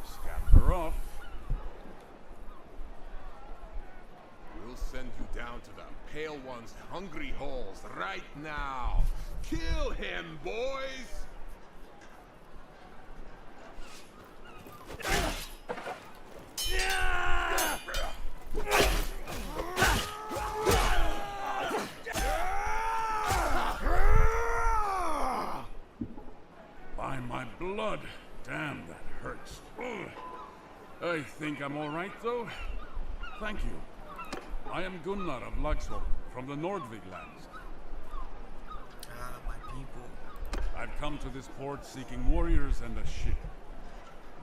Scamper off. We'll send you down to the Pale One's hungry holes right now. Kill him, boys! By my blood. Damn, that hurts. Ugh. I think I'm all right, though. Thank you. I am Gunnar of Lagshofen, from the Nordvig lands. My people. I've come to this port seeking warriors and a ship.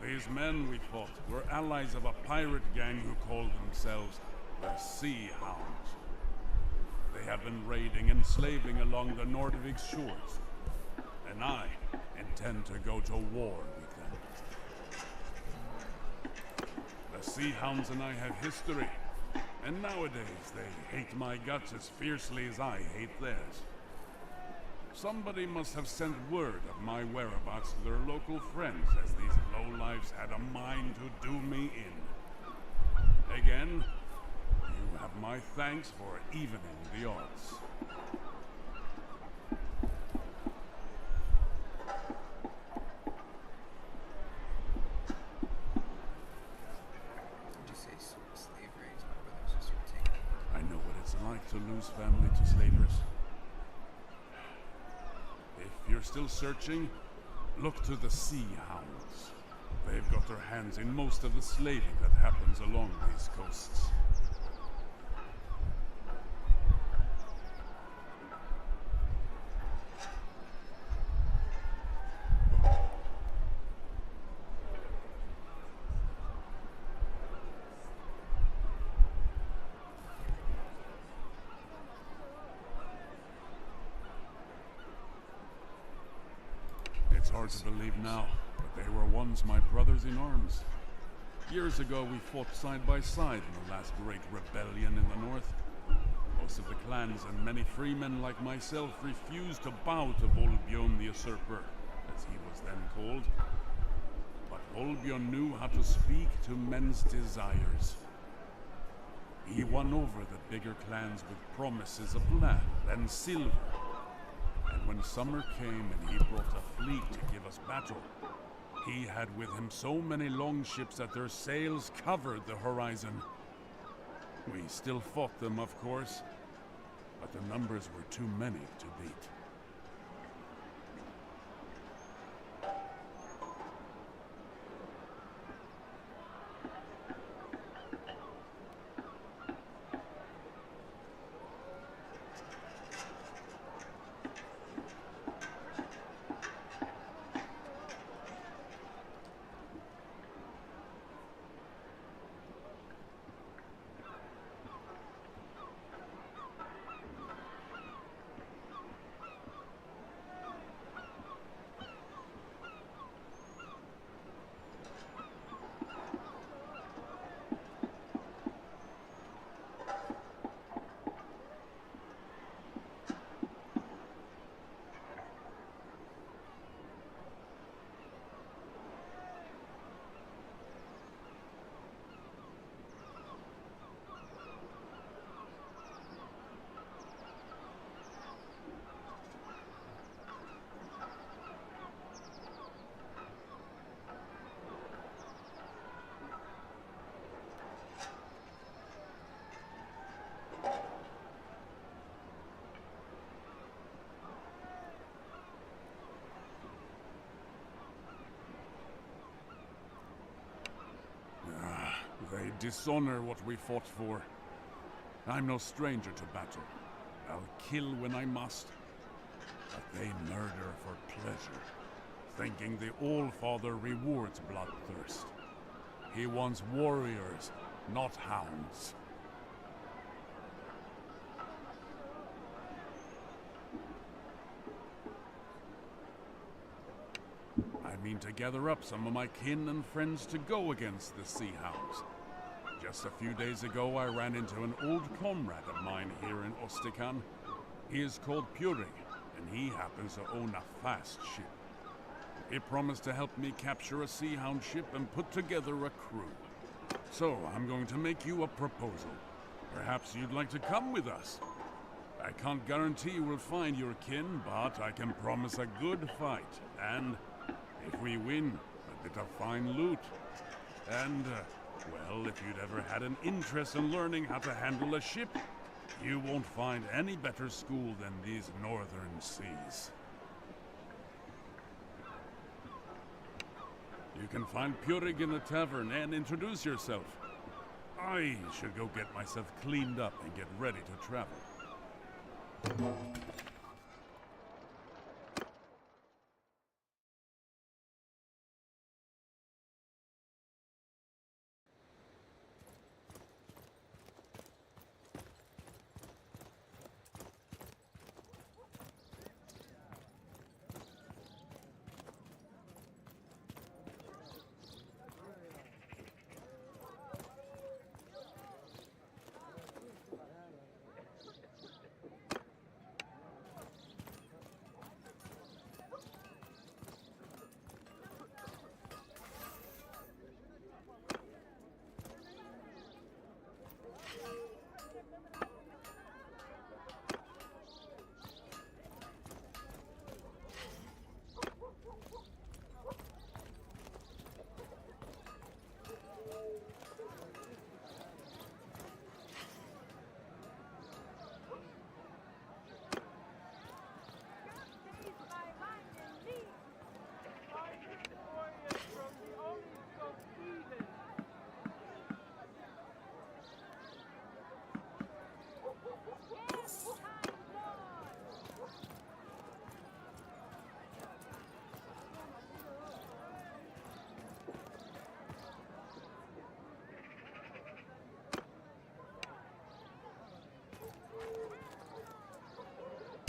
These men we fought were allies of a pirate gang who called themselves the Sea Hounds. They have been raiding and slaving along the Nordvig shores, and I intend to go to war with them. The Sea Hounds and I have history. And nowadays, they hate my guts as fiercely as I hate theirs. Somebody must have sent word of my whereabouts to their local friends, as these lowlifes had a mind to do me in. Again, you have my thanks for evening the odds. you're still searching, look to the Sea Hounds. They've got their hands in most of the slaving that happens along these coasts. It's hard to believe now, but they were once my brothers in arms. Years ago we fought side by side in the last great rebellion in the north. Most of the clans and many freemen like myself refused to bow to Volbjorn the Usurper, as he was then called. But Volbjorn knew how to speak to men's desires. He won over the bigger clans with promises of land and silver. And when summer came and he brought a fleet to give us battle, he had with him so many longships that their sails covered the horizon. We still fought them, of course, but the numbers were too many to beat. They dishonor what we fought for. I'm no stranger to battle. I'll kill when I must. But they murder for pleasure, thinking the All-Father rewards bloodthirst. He wants warriors, not hounds. I mean to gather up some of my kin and friends to go against the Sea Hounds. Just a few days ago I ran into an old comrade of mine here in Ostikan. He is called Purig, and he happens to own a fast ship. He promised to help me capture a Sea Hound ship and put together a crew. So I'm going to make you a proposal. Perhaps you'd like to come with us. I can't guarantee you will find your kin, but I can promise a good fight, and if we win, a bit of fine loot. And, well, if you'd ever had an interest in learning how to handle a ship, you won't find any better school than these northern seas. You can find Purig in the tavern and introduce yourself. I should go get myself cleaned up and get ready to travel.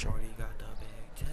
Shorty got the big titties.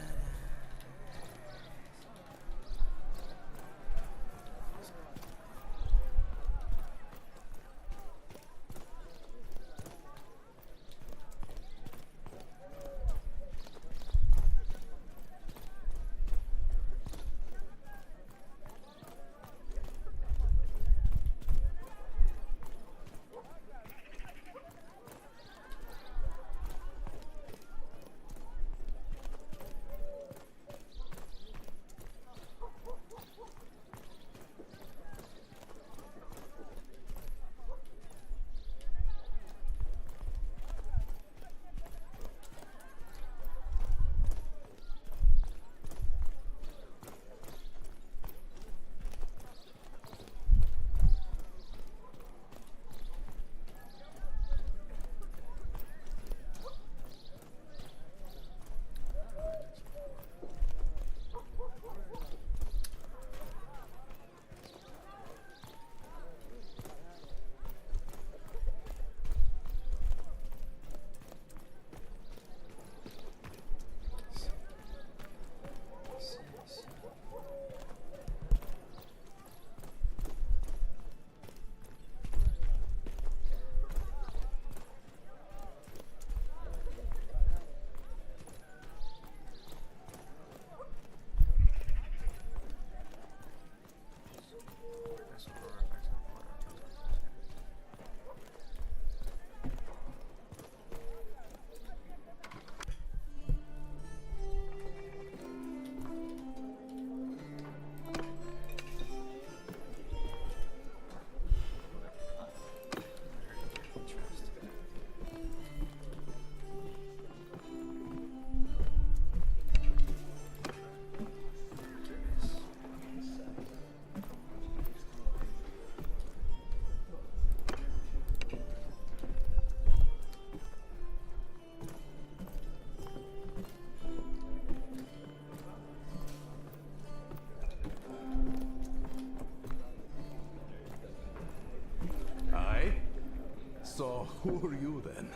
So, who are you then?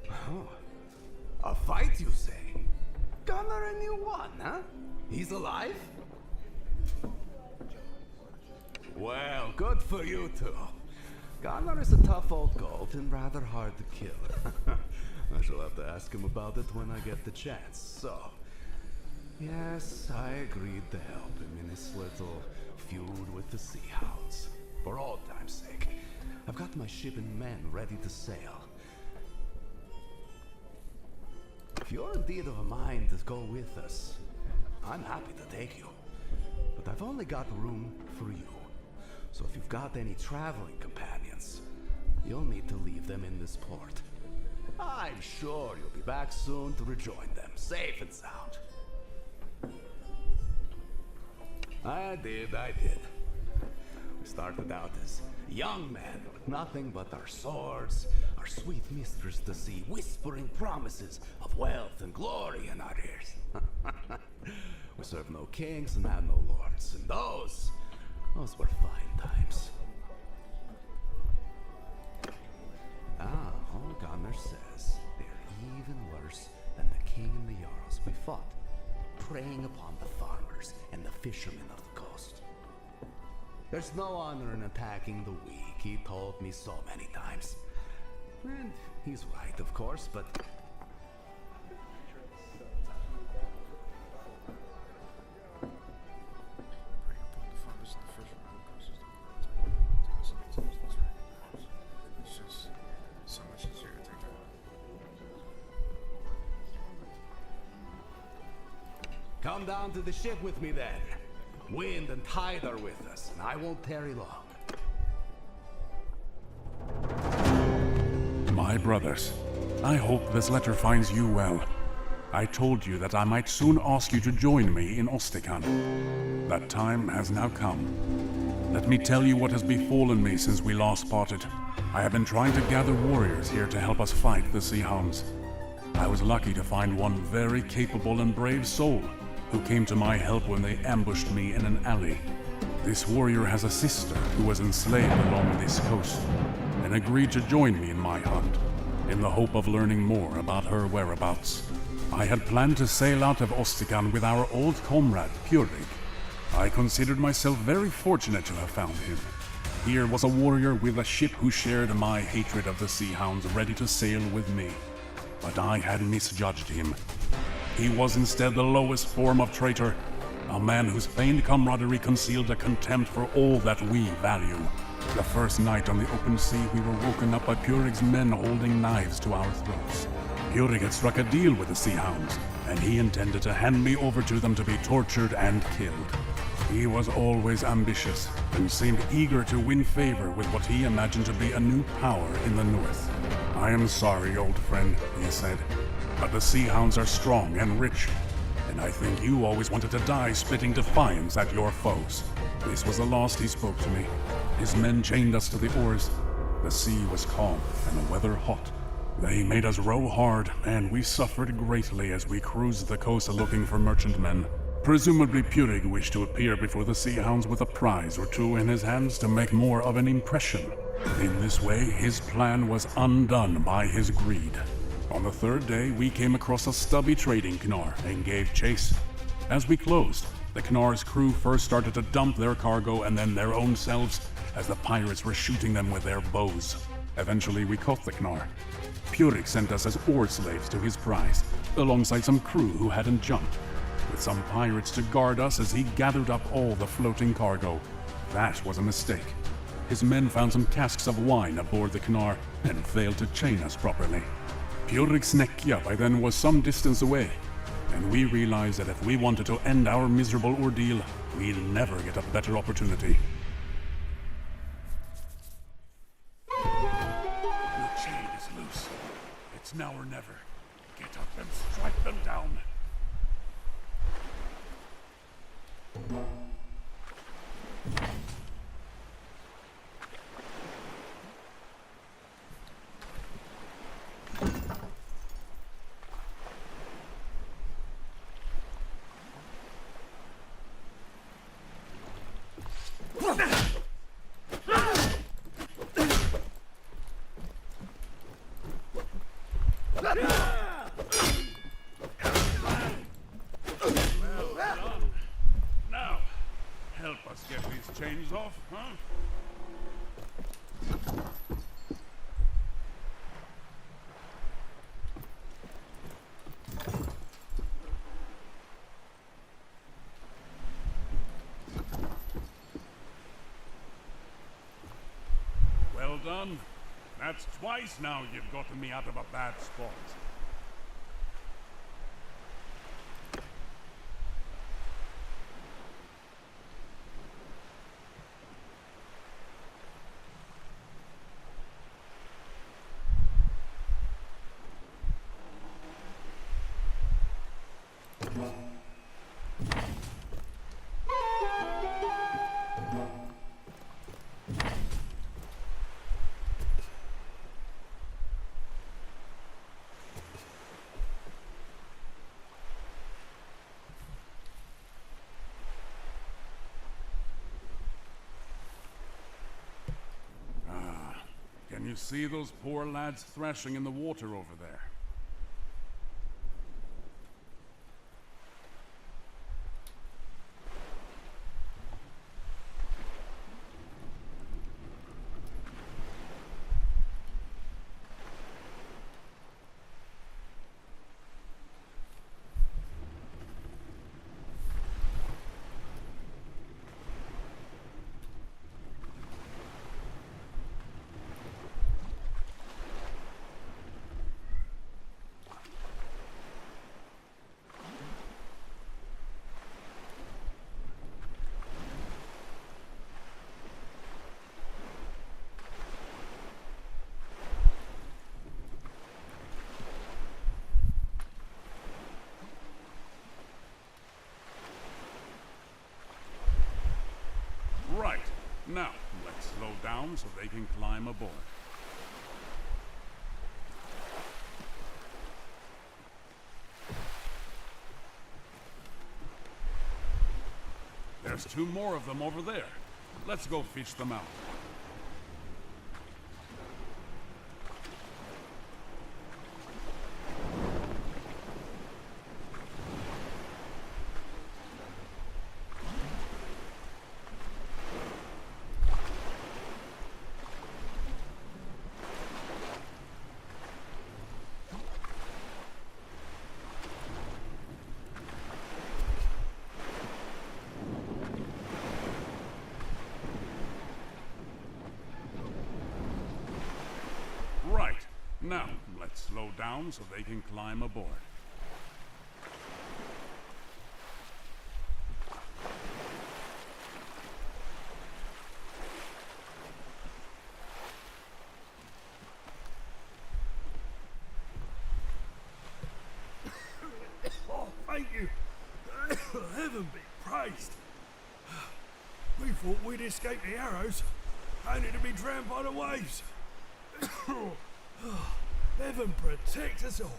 Oh, a fight, you say? Gunnar and you won, huh? He's alive? Well, good for you two. Gunnar is a tough old goat and rather hard to kill. I shall have to ask him about it when I get the chance, so... Yes, I agreed to help him in his little feud with the Sea Hounds. For old time's sake. I've got my ship and men ready to sail. If you're indeed of a mind to go with us, I'm happy to take you. But I've only got room for you. So if you've got any traveling companions, you'll need to leave them in this port. I'm sure you'll be back soon to rejoin them, safe and sound. I did. We started out as young men with nothing but our swords, our sweet mistress to see, whispering promises of wealth and glory in our ears. We served no kings and had no lords, and those were fine times. All Gunnar says they're even worse than the king and the jarls we fought, preying upon the farmers and the fishermen of the coast. There's no honor in attacking the weak, he told me so many times. And he's right, of course, but... Come down to the ship with me then. Wind and tide are with us, and I won't tarry long. My brothers, I hope this letter finds you well. I told you that I might soon ask you to join me in Ostikan. That time has now come. Let me tell you what has befallen me since we last parted. I have been trying to gather warriors here to help us fight the Sea Hounds. I was lucky to find one very capable and brave soul who came to my help when they ambushed me in an alley. This warrior has a sister who was enslaved along this coast and agreed to join me in my hunt in the hope of learning more about her whereabouts. I had planned to sail out of Ostikan with our old comrade, Purig. I considered myself very fortunate to have found him. Here was a warrior with a ship who shared my hatred of the Sea Hounds, ready to sail with me. But I had misjudged him. He was instead the lowest form of traitor, a man whose feigned camaraderie concealed a contempt for all that we value. The first night on the open sea, we were woken up by Purig's men holding knives to our throats. Purig had struck a deal with the Sea Hounds, and he intended to hand me over to them to be tortured and killed. He was always ambitious, and seemed eager to win favor with what he imagined to be a new power in the north. "I am sorry, old friend," he said, "but the Sea Hounds are strong and rich, and I think you always wanted to die spitting defiance at your foes." This was the last he spoke to me. His men chained us to the oars. The sea was calm and the weather hot. They made us row hard, and we suffered greatly as we cruised the coast looking for merchantmen. Presumably Purig wished to appear before the Sea Hounds with a prize or two in his hands to make more of an impression. In this way, his plan was undone by his greed. On the third day, we came across a stubby trading Knar and gave chase. As we closed, the Knar's crew first started to dump their cargo and then their own selves as the pirates were shooting them with their bows. Eventually, we caught the Knar. Purig sent us as oar slaves to his prize, alongside some crew who hadn't jumped, with some pirates to guard us as he gathered up all the floating cargo. That was a mistake. His men found some casks of wine aboard the Knar and failed to chain us properly. Purig's Nekia by then was some distance away, and we realized that if we wanted to end our miserable ordeal, we'd never get a better opportunity. The chain is loose. It's now or never. Get up and strike them down. Now, help us get these chains off, huh? Well done. That's twice now you've gotten me out of a bad spot. Can you see those poor lads thrashing in the water over there? Right. Now, let's slow down so they can climb aboard. There's 2 more of them over there. Let's go fish them out. Right. Now, let's slow down so they can climb aboard. Oh, thank you. Heaven be praised. We thought we'd escape the arrows, only to be drowned by the waves. Heaven protect us all.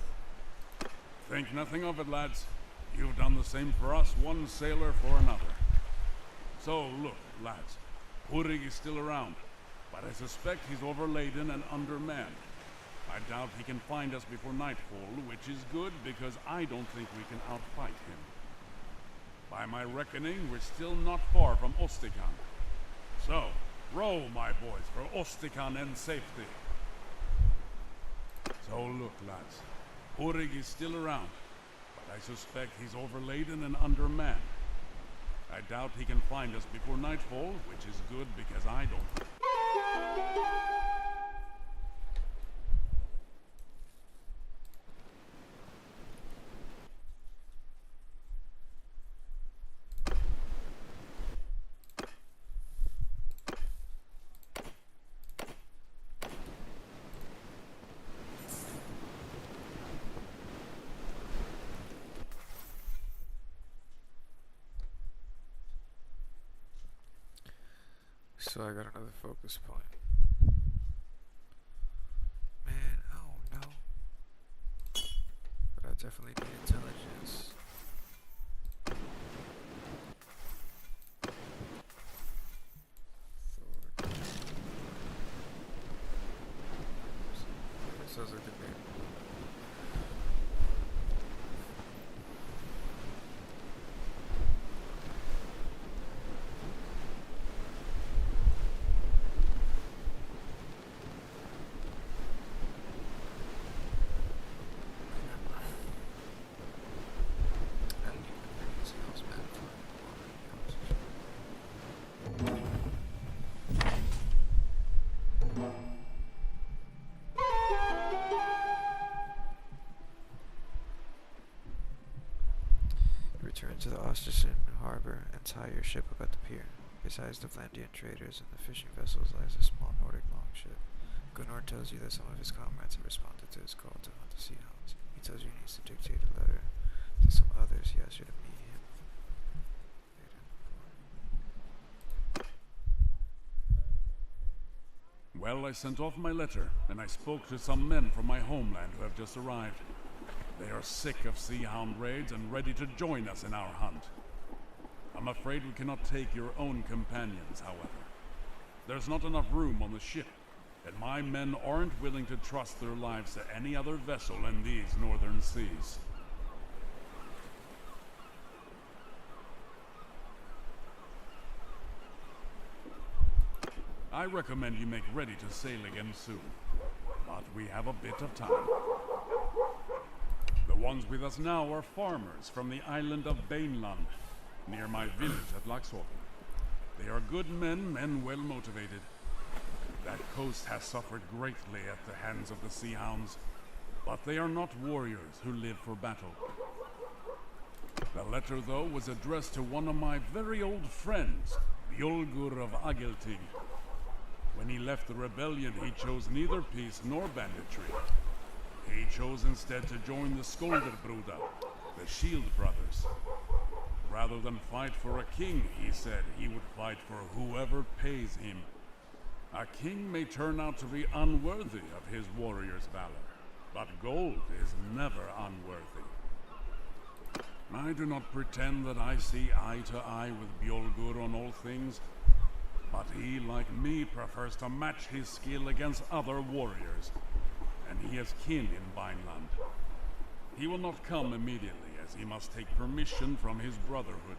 Think nothing of it, lads. You've done the same for us, one sailor for another. So, look, lads. Hurig is still around, but I suspect he's overladen and undermanned. I doubt he can find us before nightfall, which is good because I don't think we can outfight him. By my reckoning, we're still not far from Ostikan. So, row, my boys, for Ostikan and safety. So look, lads. Hurig is still around, but I suspect he's overladen and undermanned. I doubt he can find us before nightfall, which is good because I don't. So I got another focus point. Man, I don't know. But I definitely need intelligence. Sounds like a good name. Return to the Ostersund harbor and tie your ship up at the pier. Besides the Vlandian traders and the fishing vessels lies a small Nordic longship. Gunnar tells you that some of his comrades have responded to his call to hunt the sea hounds. He tells you he needs to dictate a letter to some others. He asks you to meet him. Well, I sent off my letter, and I spoke to some men from my homeland who have just arrived. They are sick of sea hound raids and ready to join us in our hunt. I'm afraid we cannot take your own companions, however. There's not enough room on the ship, and my men aren't willing to trust their lives to any other vessel in these northern seas. I recommend you make ready to sail again soon, but we have a bit of time. The ones with us now are farmers from the island of Bainland, near my village at Laxholm. They are good men and well motivated. That coast has suffered greatly at the hands of the Sea Hounds, but they are not warriors who live for battle. The letter, though, was addressed to one of my very old friends, Bjolgur of Agelting. When he left the rebellion, he chose neither peace nor banditry. He chose instead to join the Skolderbruda, the Shield Brothers. Rather than fight for a king, he said he would fight for whoever pays him. A king may turn out to be unworthy of his warrior's valor, but gold is never unworthy. I do not pretend that I see eye to eye with Bjolgur on all things, but he, like me, prefers to match his skill against other warriors, and he has kin in Vineland. He will not come immediately, as he must take permission from his brotherhood.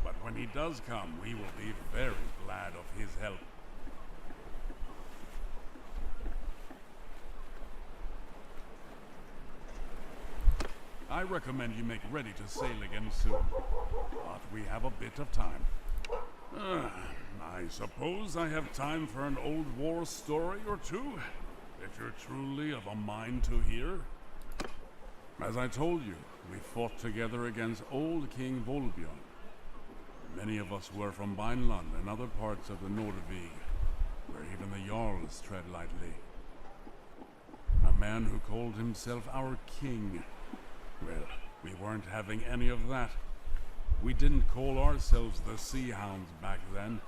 But when he does come, we will be very glad of his help. I recommend you make ready to sail again soon, but we have a bit of time. I suppose I have time for an old war story or two, if you're truly of a mind to hear. As I told you, we fought together against old King Volbjörn. Many of us were from Vineland and other parts of the Nordvig, where even the Jarls tread lightly. A man who called himself our king. Well, we weren't having any of that. We didn't call ourselves the Sea Hounds back then,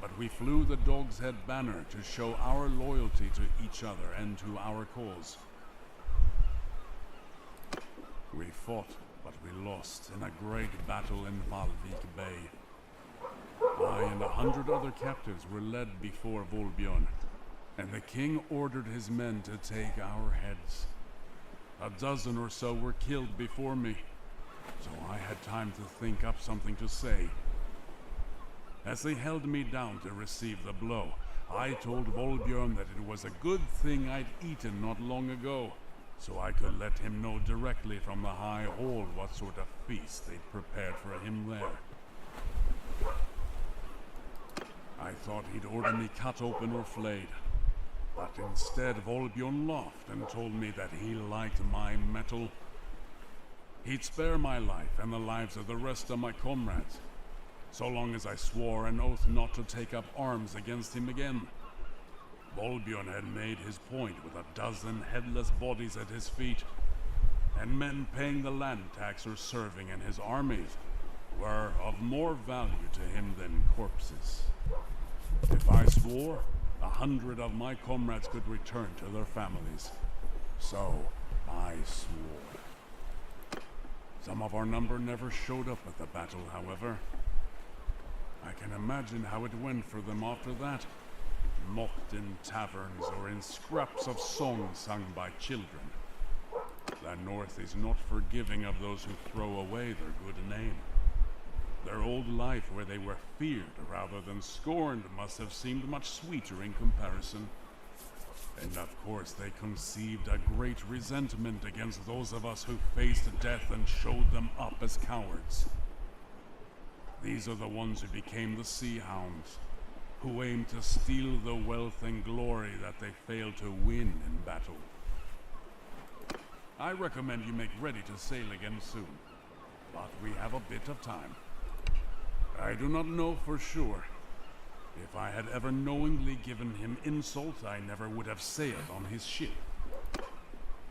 but we flew the Dog's Head banner to show our loyalty to each other and to our cause. We fought, but we lost in a great battle in Valvik Bay. I and 100 other captives were led before Volbjörn, and the king ordered his men to take our heads. A dozen or so were killed before me, so I had time to think up something to say. As they held me down to receive the blow, I told Volbjörn that it was a good thing I'd eaten not long ago, so I could let him know directly from the High Hall what sort of feast they'd prepared for him there. I thought he'd order me cut open or flayed, but instead Volbjörn laughed and told me that he liked my metal. He'd spare my life and the lives of the rest of my comrades, so long as I swore an oath not to take up arms against him again. Volbjörn had made his point with a dozen headless bodies at his feet, and men paying the land tax or serving in his armies were of more value to him than corpses. If I swore, 100 of my comrades could return to their families. So I swore. Some of our number never showed up at the battle, however. I can imagine how it went for them after that. Mocked in taverns or in scraps of songs sung by children. The North is not forgiving of those who throw away their good name. Their old life where they were feared rather than scorned must have seemed much sweeter in comparison. And of course they conceived a great resentment against those of us who faced death and showed them up as cowards. These are the ones who became the Sea Hounds, who aimed to steal the wealth and glory that they failed to win in battle. I recommend you make ready to sail again soon, but we have a bit of time. I do not know for sure. If I had ever knowingly given him insult, I never would have sailed on his ship.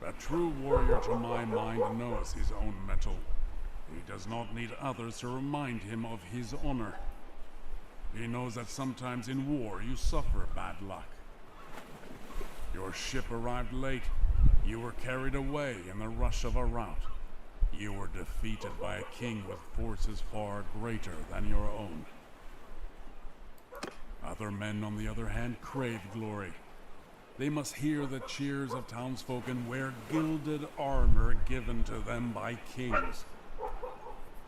A true warrior to my mind knows his own mettle. He does not need others to remind him of his honor. He knows that sometimes in war you suffer bad luck. Your ship arrived late. You were carried away in the rush of a rout. You were defeated by a king with forces far greater than your own. Other men, on the other hand, crave glory. They must hear the cheers of townsfolk and wear gilded armor given to them by kings.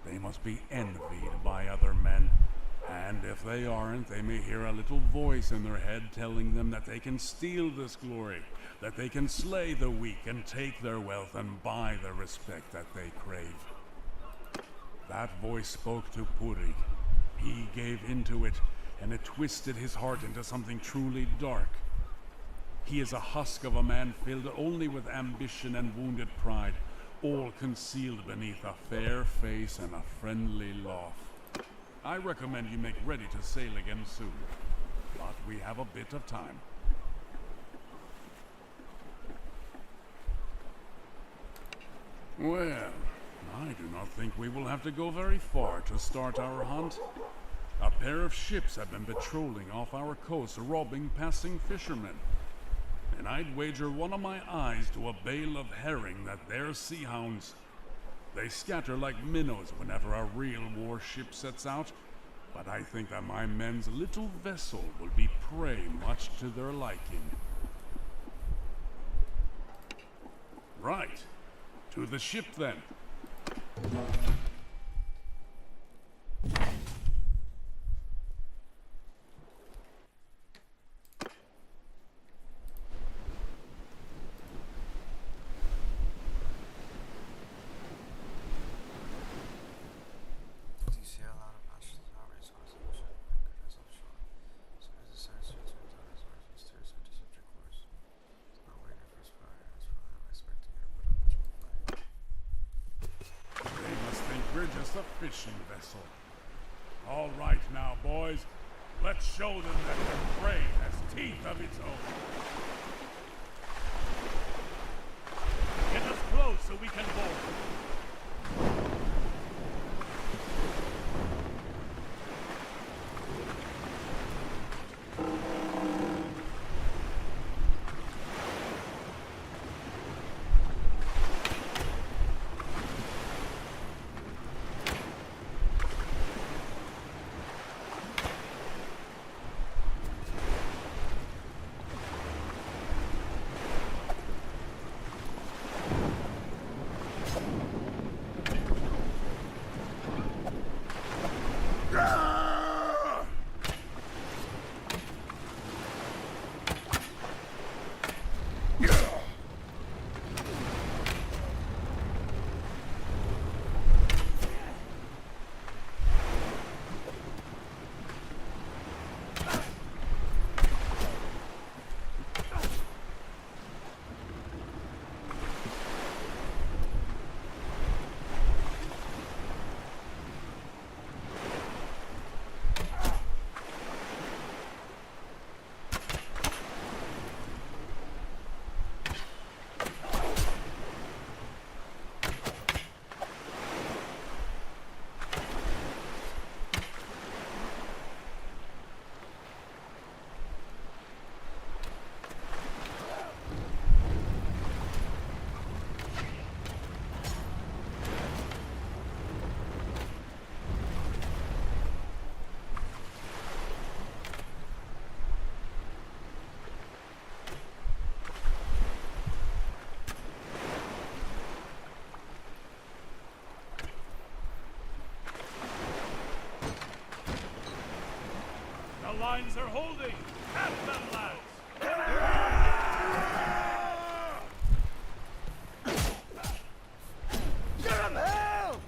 They must be envied by other men, and if they aren't, they may hear a little voice in their head telling them that they can steal this glory, that they can slay the weak and take their wealth and buy the respect that they crave. That voice spoke to Purig. He gave into it, and it twisted his heart into something truly dark. He is a husk of a man filled only with ambition and wounded pride, all concealed beneath a fair face and a friendly laugh. I recommend you make ready to sail again soon, but we have a bit of time. Well, I do not think we will have to go very far to start our hunt. A pair of ships have been patrolling off our coast, robbing passing fishermen. And I'd wager one of my eyes to a bale of herring that they're sea hounds. They scatter like minnows whenever a real warship sets out, but I think that my men's little vessel will be prey much to their liking. Right. To the ship then. We're just a fishing vessel. All right now, boys. Let's show them that their prey has teeth of its own. Get us close so we can board. The lines are holding! At them, lads! Get him, hell!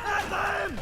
At them!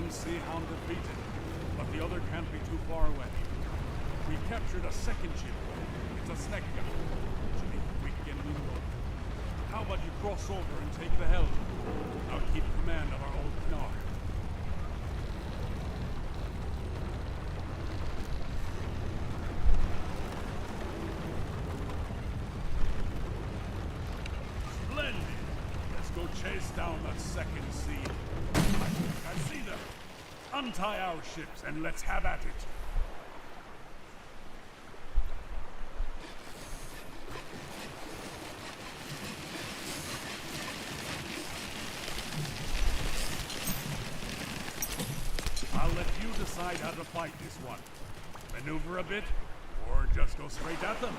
Sea Hound defeated, but the other can't be too far away. We captured a second ship. It's a snack gun. Should be quick and nimble. How about you cross over and take the helm? I'll keep command of our old Knar. Splendid! Let's go chase down that second sea. I see them. Untie our ships and let's have at it. I'll let you decide how to fight this one. Maneuver a bit, or just go straight at them.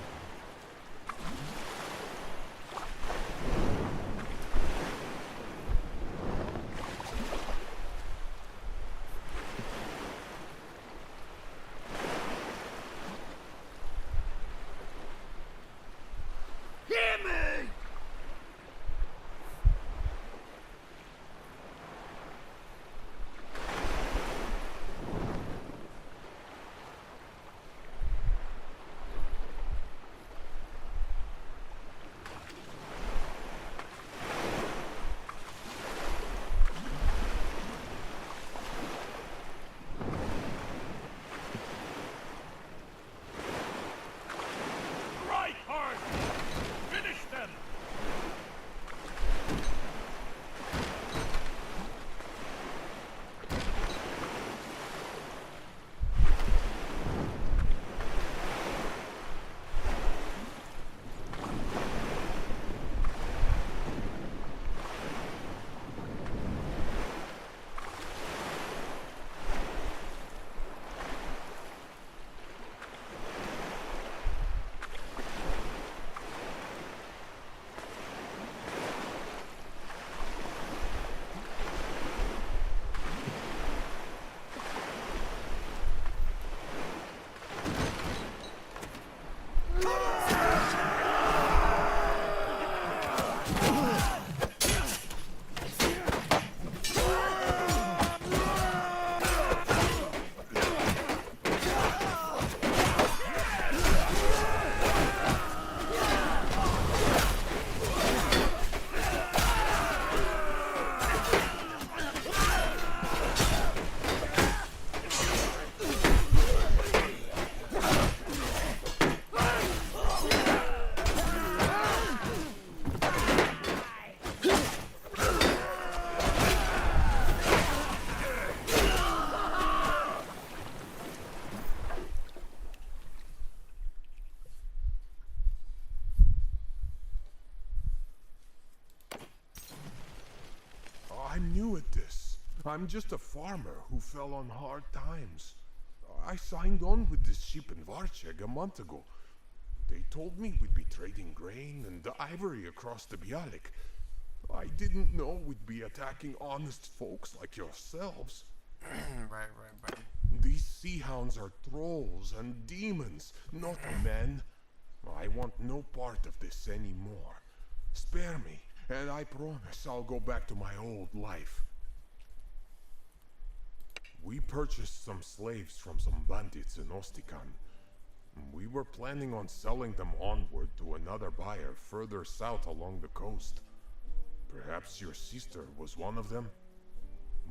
Hear me! I'm just a farmer who fell on hard times. I signed on with this ship in Varcheg a month ago. They told me we'd be trading grain and ivory across the Bialik. I didn't know we'd be attacking honest folks like yourselves. Right. These sea hounds are trolls and demons, not men. I want no part of this anymore. Spare me, and I promise I'll go back to my old life. We purchased some slaves from some bandits in Ostikan. We were planning on selling them onward to another buyer further south along the coast. Perhaps your sister was one of them?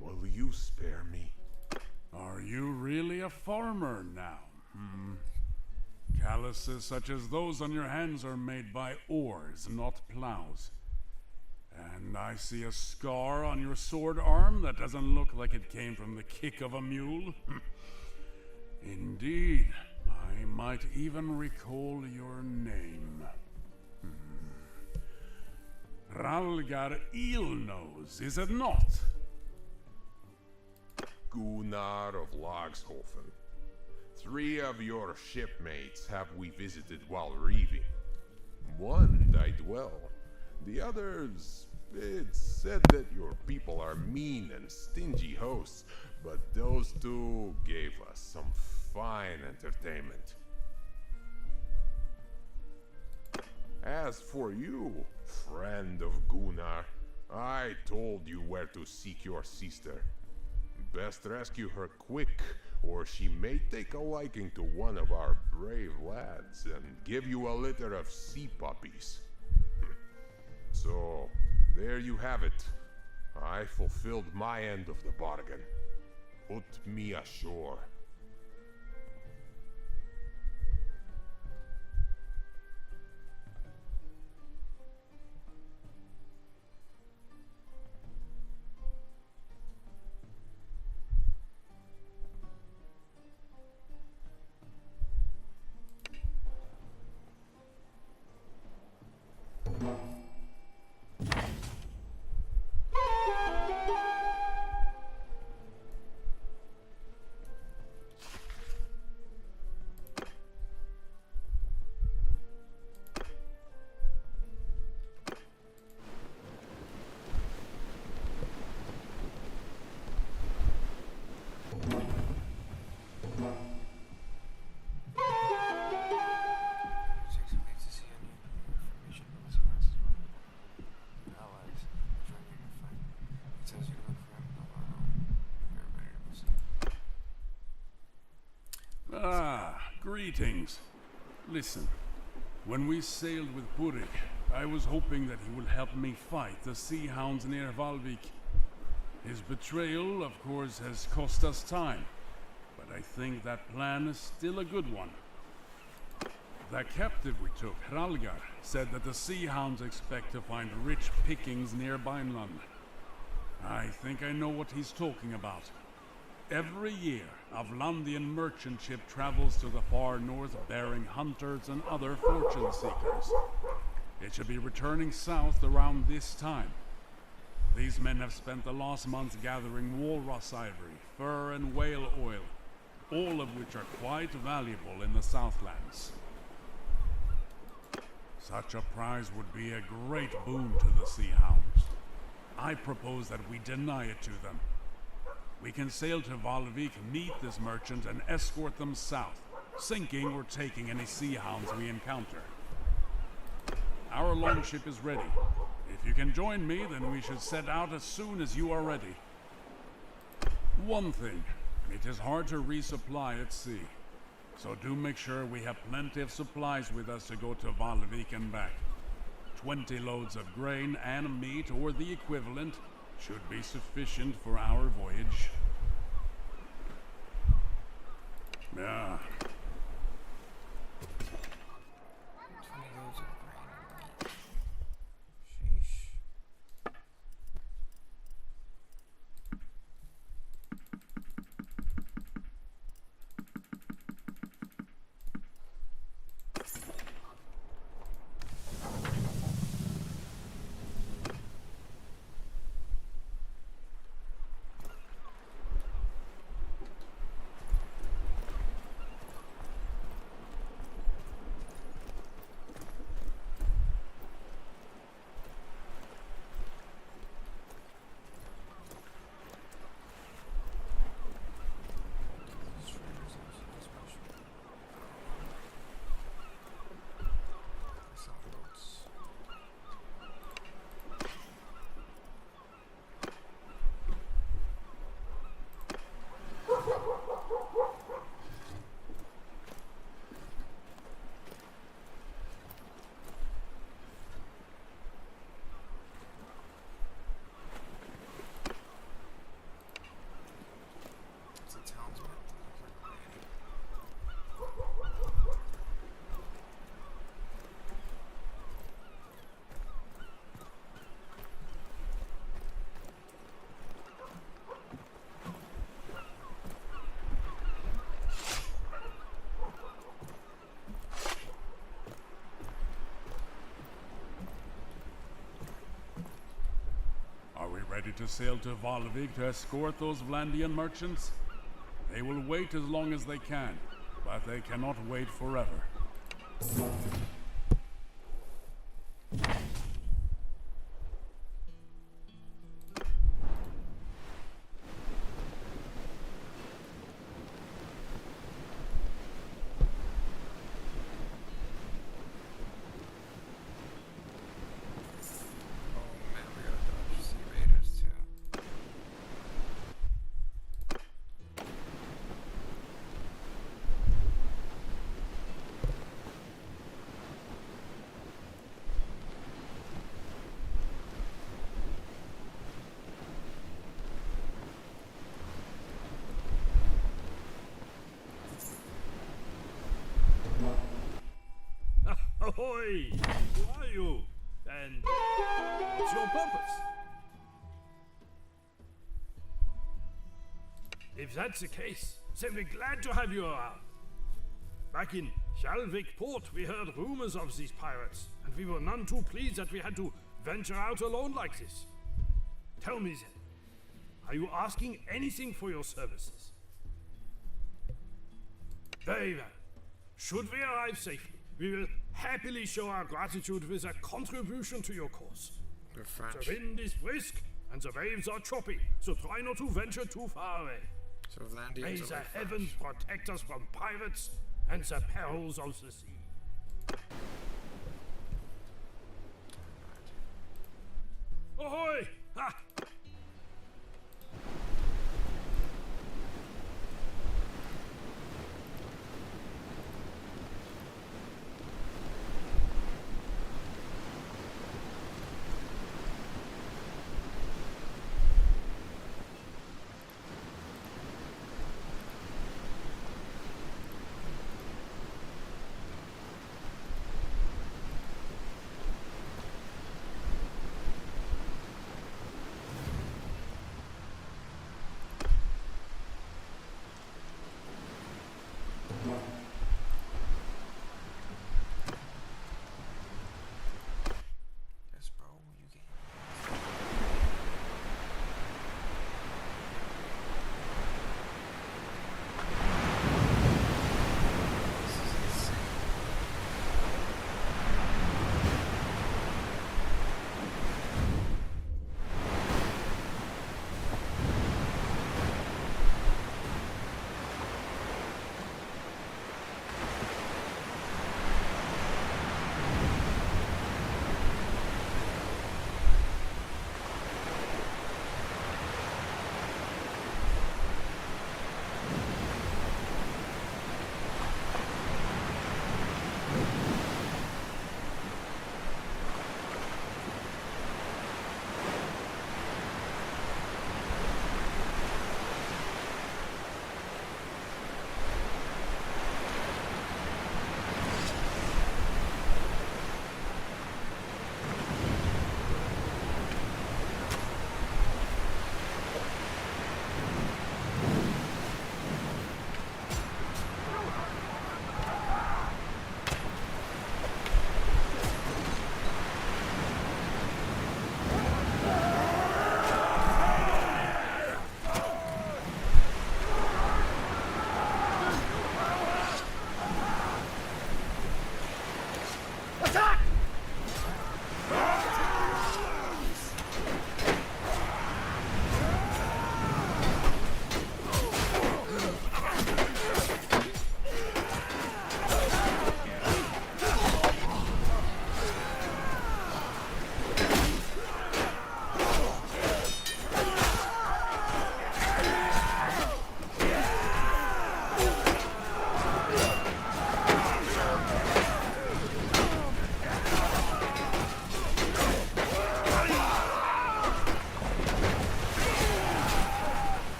Will you spare me? Are you really a farmer now? Calluses such as those on your hands are made by oars, not plows. And I see a scar on your sword arm that doesn't look like it came from the kick of a mule. Indeed, I might even recall your name. Ralgar Eelnose, is it not? Gunnar of Lagshofen. 3 of your shipmates have we visited while reaving. One died well. The others, it's said that your people are mean and stingy hosts, but those 2 gave us some fine entertainment. As for you, friend of Gunnar, I told you where to seek your sister. Best rescue her quick, or she may take a liking to one of our brave lads and give you a litter of sea puppies. So, there you have it. I fulfilled my end of the bargain. Put me ashore. Greetings. Listen, when we sailed with Purik, I was hoping that he would help me fight the sea hounds near Valvik. His betrayal, of course, has cost us time, but I think that plan is still a good one. The captive we took, Hralgar, said that the sea hounds expect to find rich pickings near Beinland. I think I know what he's talking about. Every year, a Vlandian merchant ship travels to the far north bearing hunters and other fortune seekers. It should be returning south around this time. These men have spent the last months gathering walrus ivory, fur and whale oil, all of which are quite valuable in the Southlands. Such a prize would be a great boon to the Sea Hounds. I propose that we deny it to them. We can sail to Valvik, meet this merchant, and escort them south, sinking or taking any sea hounds we encounter. Our longship is ready. If you can join me, then we should set out as soon as you are ready. One thing, it is hard to resupply at sea, so do make sure we have plenty of supplies with us to go to Valvik and back. 20 loads of grain and meat, or the equivalent, should be sufficient for our voyage. Yeah. 20 loads of grain and meat. Sheesh. ready to sail to Valvik to escort those Vlandian merchants? They will wait as long as they can, but they cannot wait forever. Man, we gotta dodge sea raiders too. Ahoy! Who are you? And what's your purpose? If that's the case, then we're glad to have you around. Back in Shalvik port, we heard rumors of these pirates, and we were none too pleased that we had to venture out alone like this. Tell me then, are you asking anything for your services? Very well. Should we arrive safely, we will happily show our gratitude with a contribution to your cause. We're French. The wind is brisk, and the waves are choppy, so try not to venture too far away. So Vlandians May are the like heavens protect us from pirates and the perils of the sea. Ahoy! Ha! Yes, bro. You can. This is insane.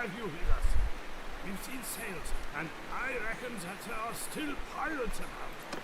have you with us? We've seen sails, and I reckon that there are still pirates about.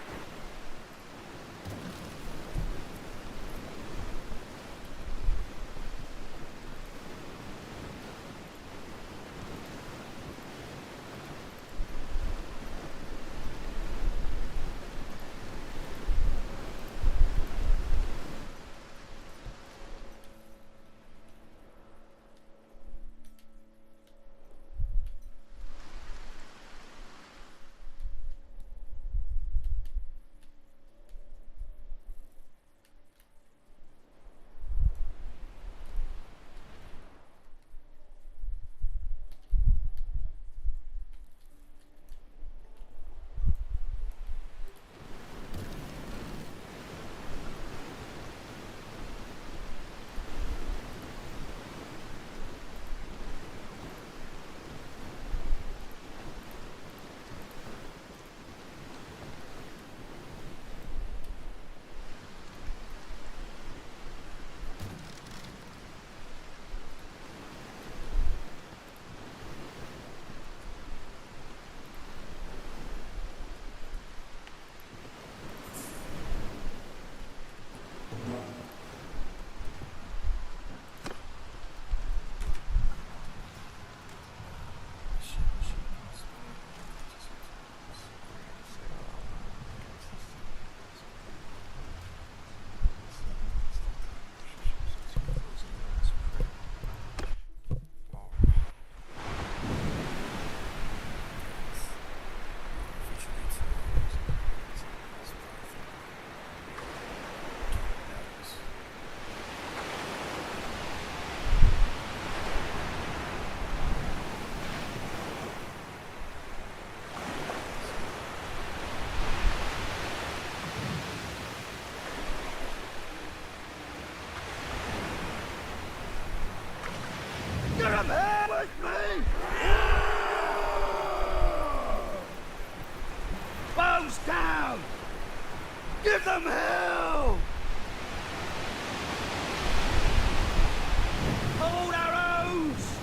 Come here with me! Bows down! Give them hell! Hold arrows!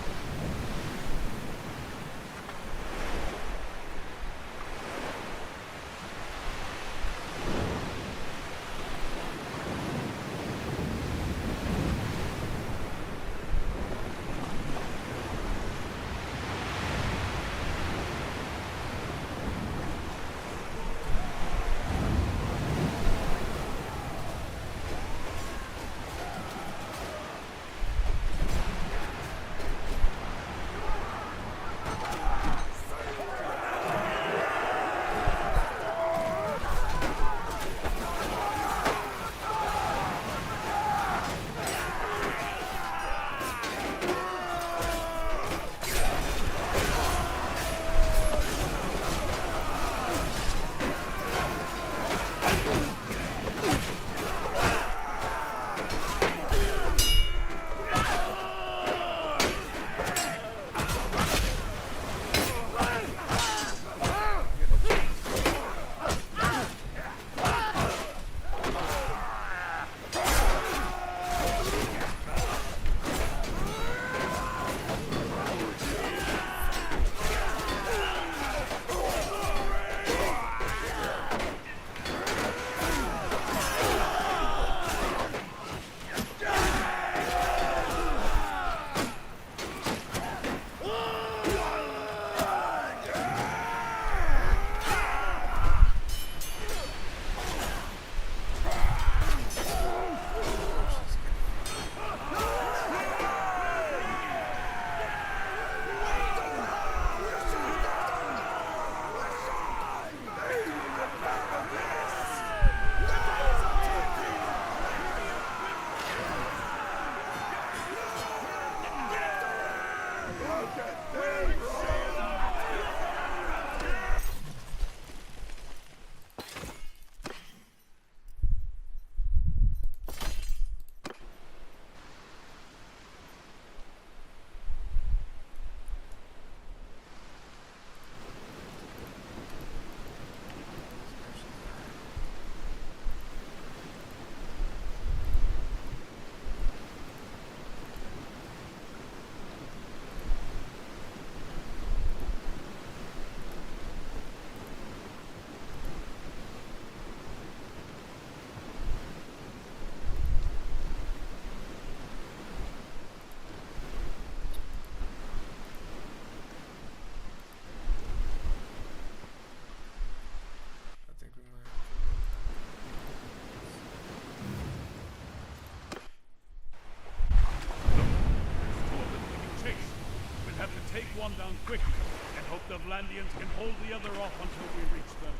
one down quickly, and hope the Vlandians can hold the other off until we reach them.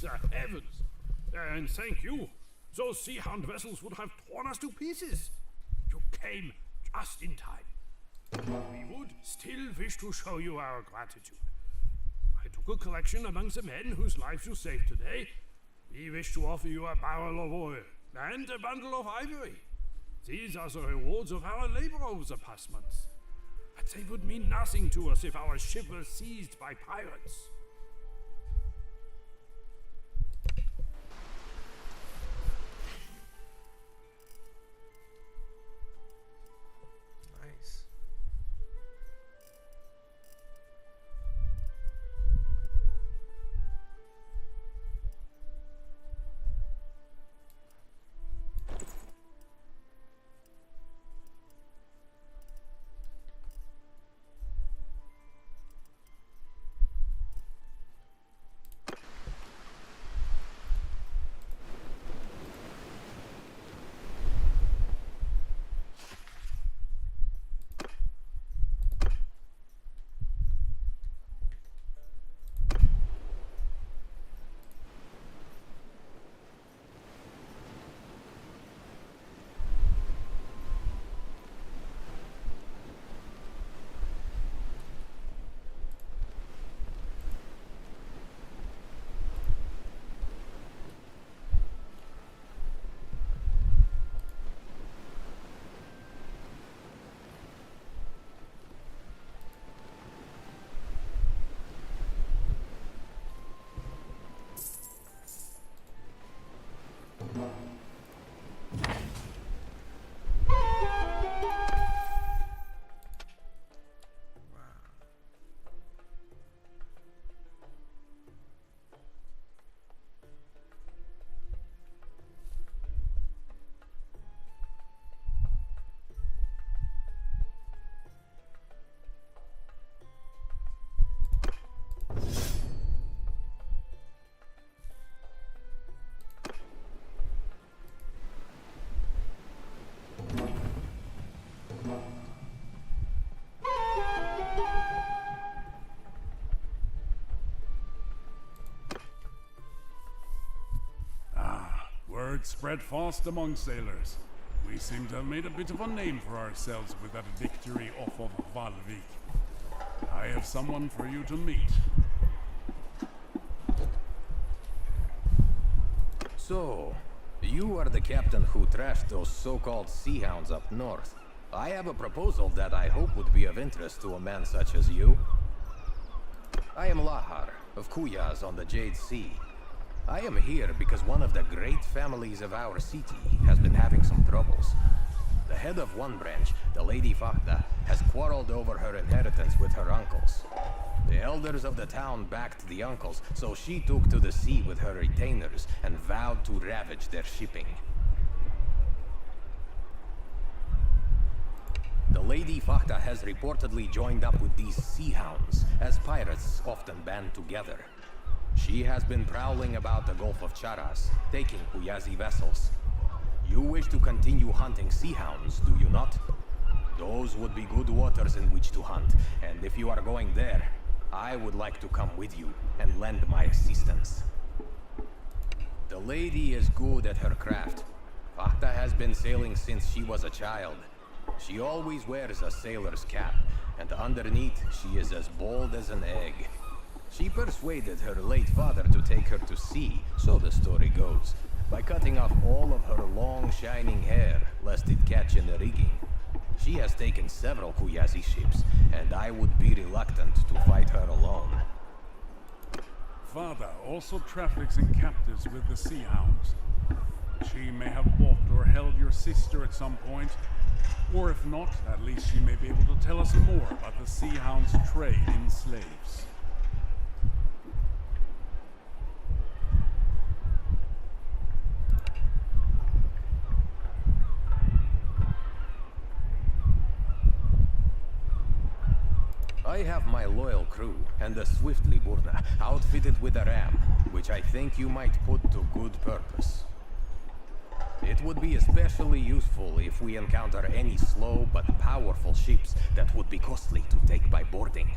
the heavens. And thank you. Those Sea Hound vessels would have torn us to pieces. You came just in time. We would still wish to show you our gratitude. I took a collection among the men whose lives you saved today. We wish to offer you a barrel of oil and a bundle of ivory. These are the rewards of our labor over the past months. But they would mean nothing to us if our ship was seized by pirates. Nice. Word spread fast among sailors. We seem to have made a bit of a name for ourselves with that victory off of Valvik. I have someone for you to meet. So, you are the captain who trashed those so-called Sea Hounds up north. I have a proposal that I hope would be of interest to a man such as you. I am Lahar, of Kuyaz on the Jade Sea. I am here because one of the great families of our city has been having some troubles. The head of one branch, the Lady Fakta, has quarreled over her inheritance with her uncles. The elders of the town backed the uncles, so she took to the sea with her retainers and vowed to ravage their shipping. The Lady Fakta has reportedly joined up with these Sea Hounds, as pirates often band together. She has been prowling about the Gulf of Charas, taking Kuyazi vessels. You wish to continue hunting Sea Hounds, do you not? Those would be good waters in which to hunt, and if you are going there, I would like to come with you and lend my assistance. The lady is good at her craft. Fakta has been sailing since she was a child. She always wears a sailor's cap, and underneath she is as bold as an egg. She persuaded her late father to take her to sea, so the story goes, by cutting off all of her long shining hair, lest it catch in the rigging. She has taken several Kuyazi ships, and I would be reluctant to fight her alone. Father also traffics in captives with the Sea Hounds. She may have bought or held your sister at some point, or if not, at least she may be able to tell us more about the Sea Hounds' trade in slaves. I have my loyal crew and the Swiftly Burna outfitted with a ram, which I think you might put to good purpose. It would be especially useful if we encounter any slow but powerful ships that would be costly to take by boarding.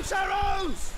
Loose arrows!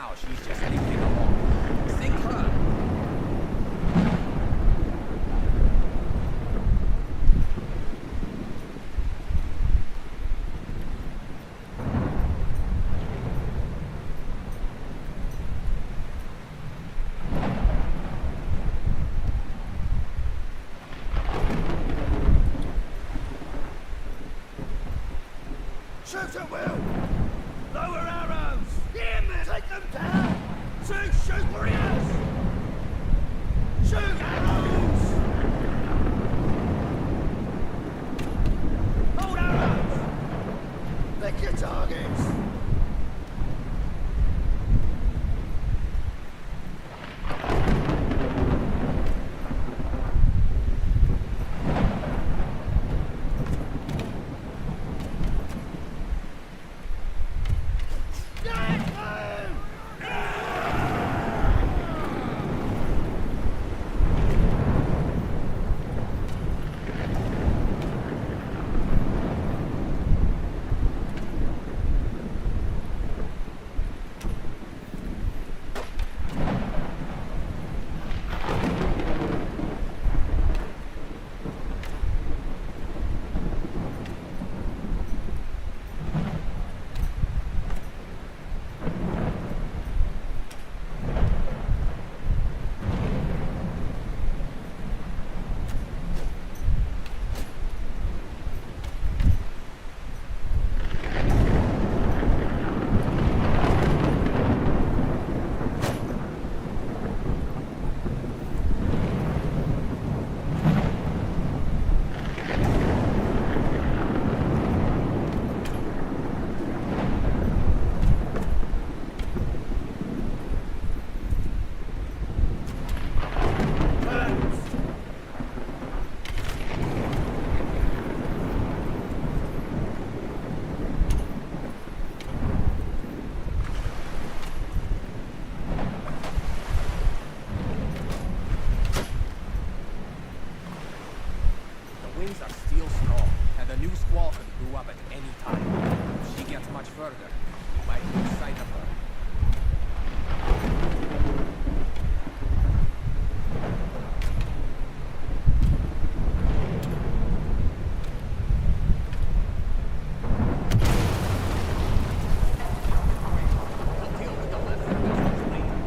now she's just limping along. Sink her! Shoot at will! Lower arrows! Him! Take them down! Shoot warriors! Shoot arrows! Hold arrows! Pick your targets! Winds are still strong, and a new squall could brew up at any time. If she gets much further, we might lose sight of her. We'll deal with the lesser vessels later.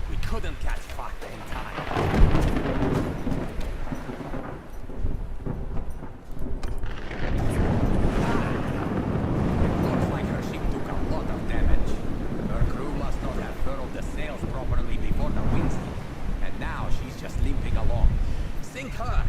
We couldn't catch Fakta in time. It looks like her ship took a lot of damage. Her crew must not have furled the sails properly before the winds hit. And now she's just limping along. Sink her!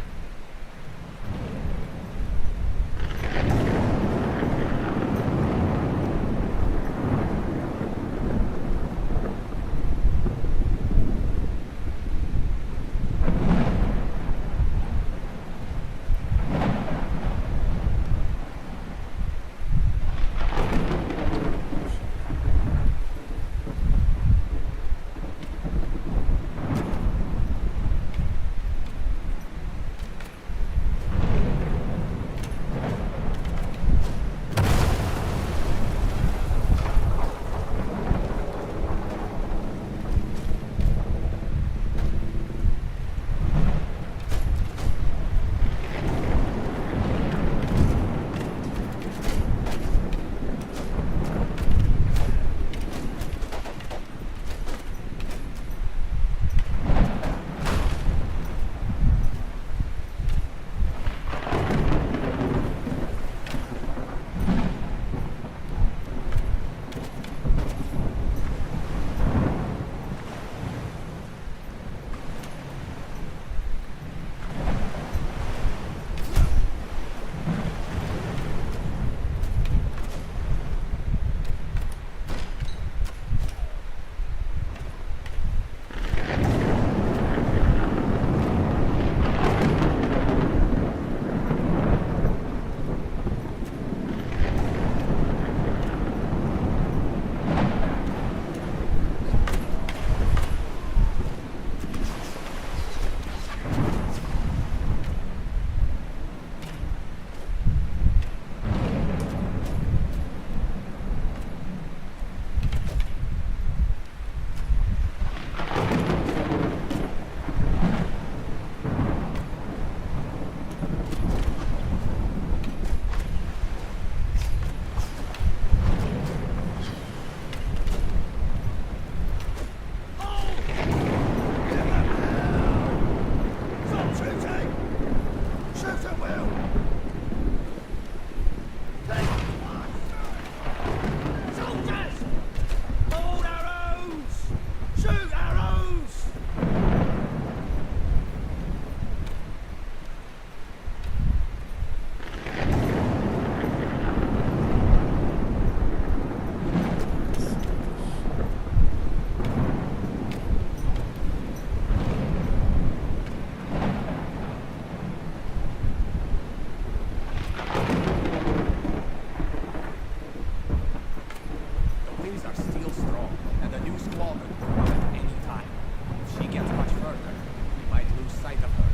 new squadron to come at any time. If she gets much further, we might lose sight of her.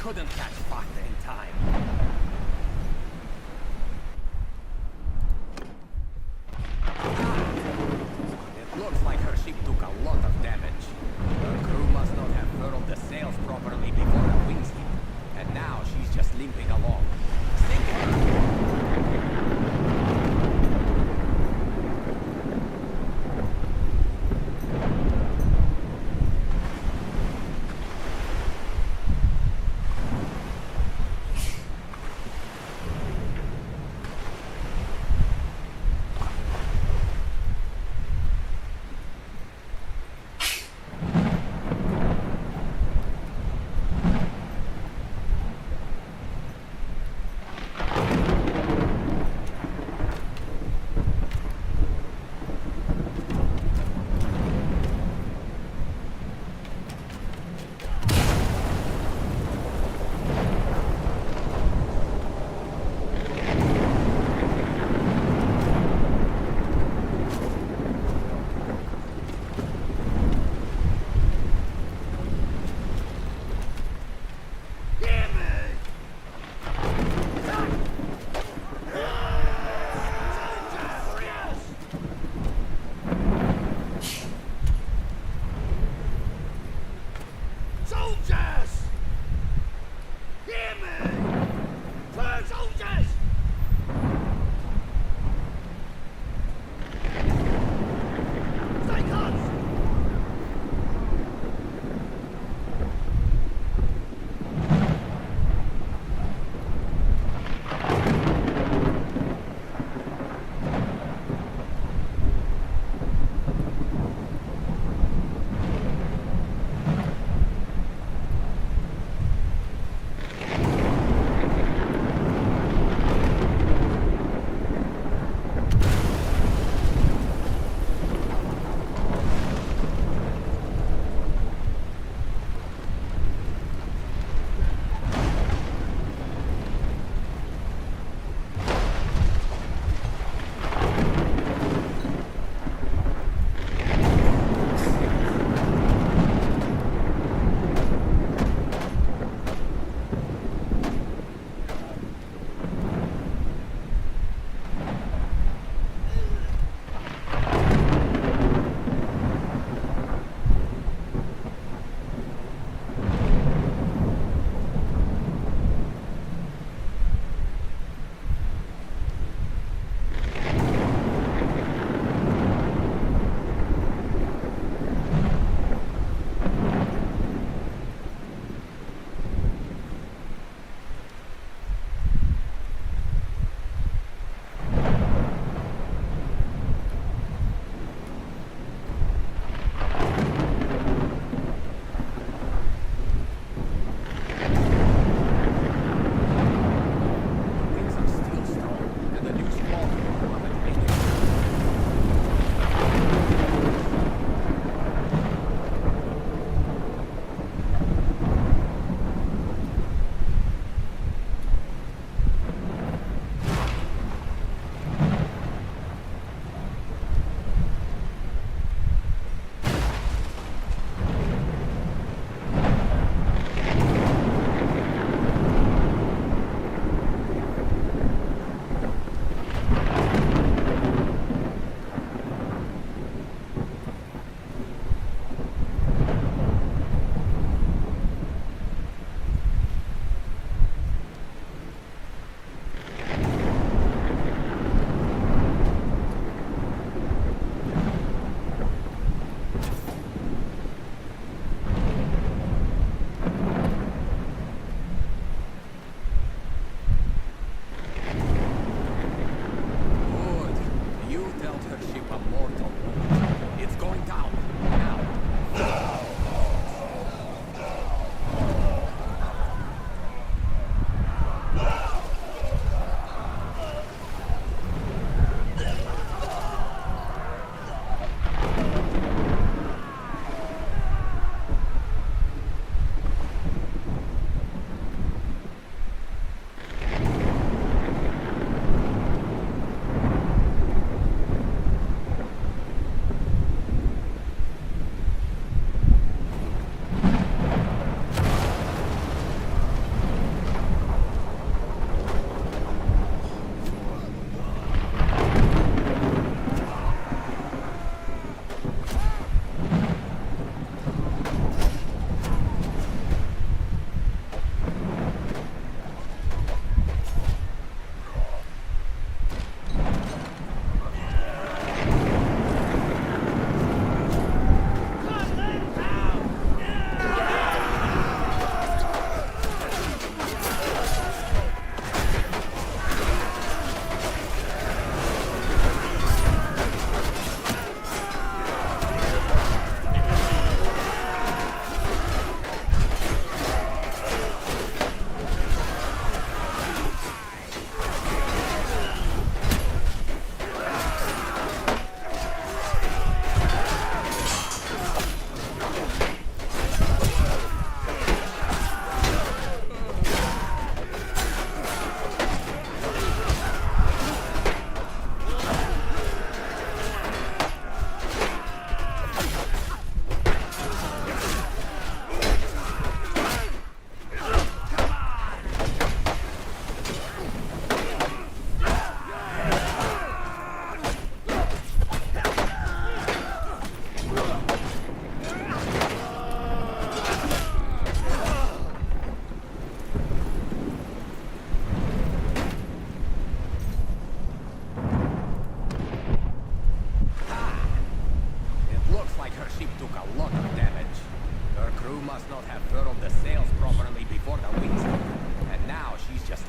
Couldn't catch Fakta in time. It looks like her ship took a lot of damage. Her crew must not have furled the sails properly before her wings hit. And now she's just limping along. Sink her!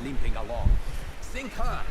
limping along. Sink her!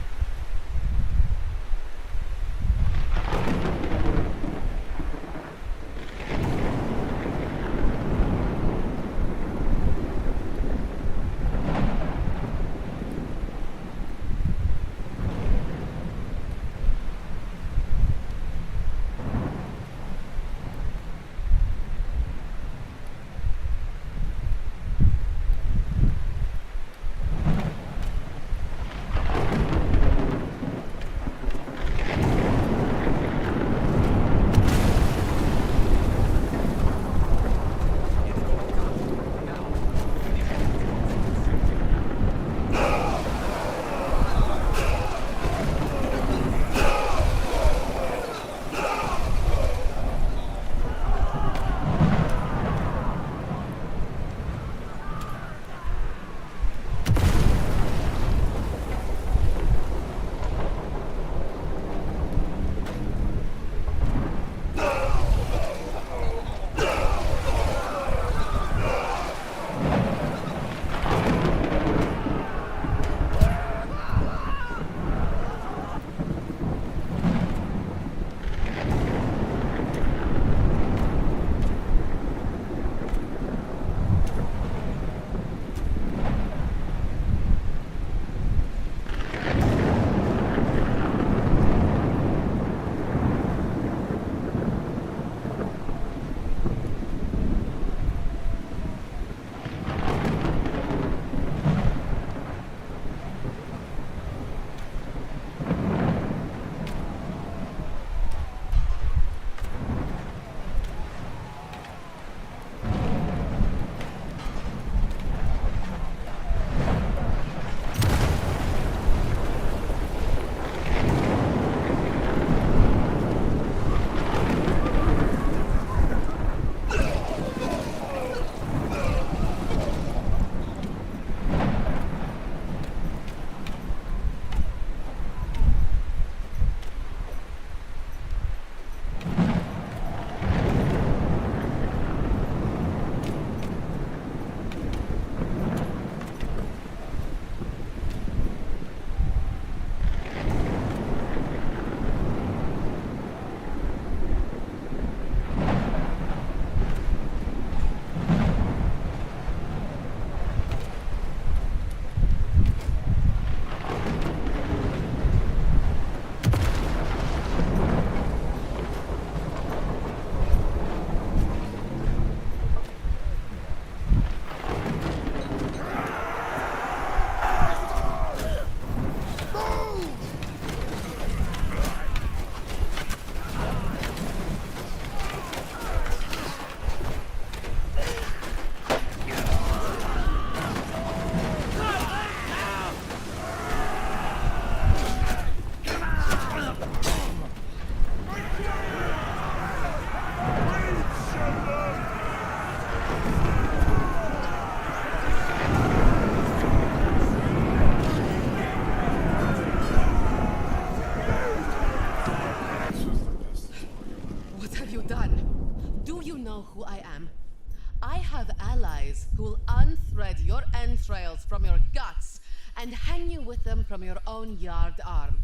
entrails from your guts and hang you with them from your own yard arm.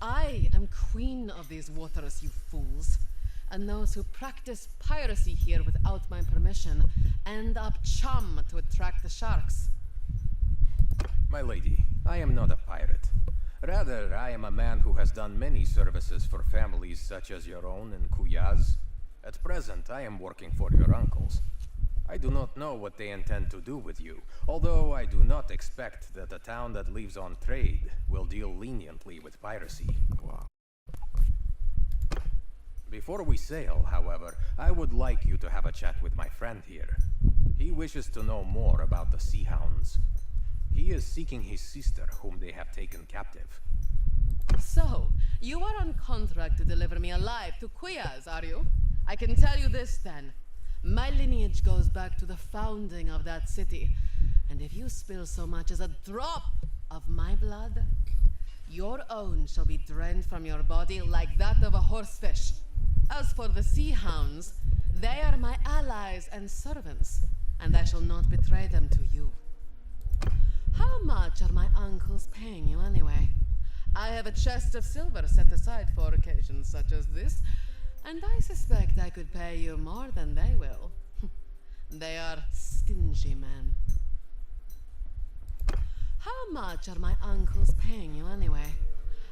I am queen of these waters, you fools. And those who practice piracy here without my permission end up chum to attract the sharks. My lady, I am not a pirate. Rather, I am a man who has done many services for families such as your own in Kuyaz. At present, I am working for your uncles. I do not know what they intend to do with you, although I do not expect that a town that lives on trade will deal leniently with piracy. Wow. Before we sail, however, I would like you to have a chat with my friend here. He wishes to know more about the Sea Hounds. He is seeking his sister, whom they have taken captive. So, you are on contract to deliver me alive to Kuyaz, are you? I can tell you this then. My lineage goes back to the founding of that city. And if you spill so much as a drop of my blood, your own shall be drained from your body like that of a horsefish. As for the Sea Hounds, they are my allies and servants, and I shall not betray them to you. How How much are my uncles paying you anyway? I have a chest of silver set aside for occasions such as this, and I suspect I could pay you more than they will. They are stingy men. How much are my uncles paying you anyway?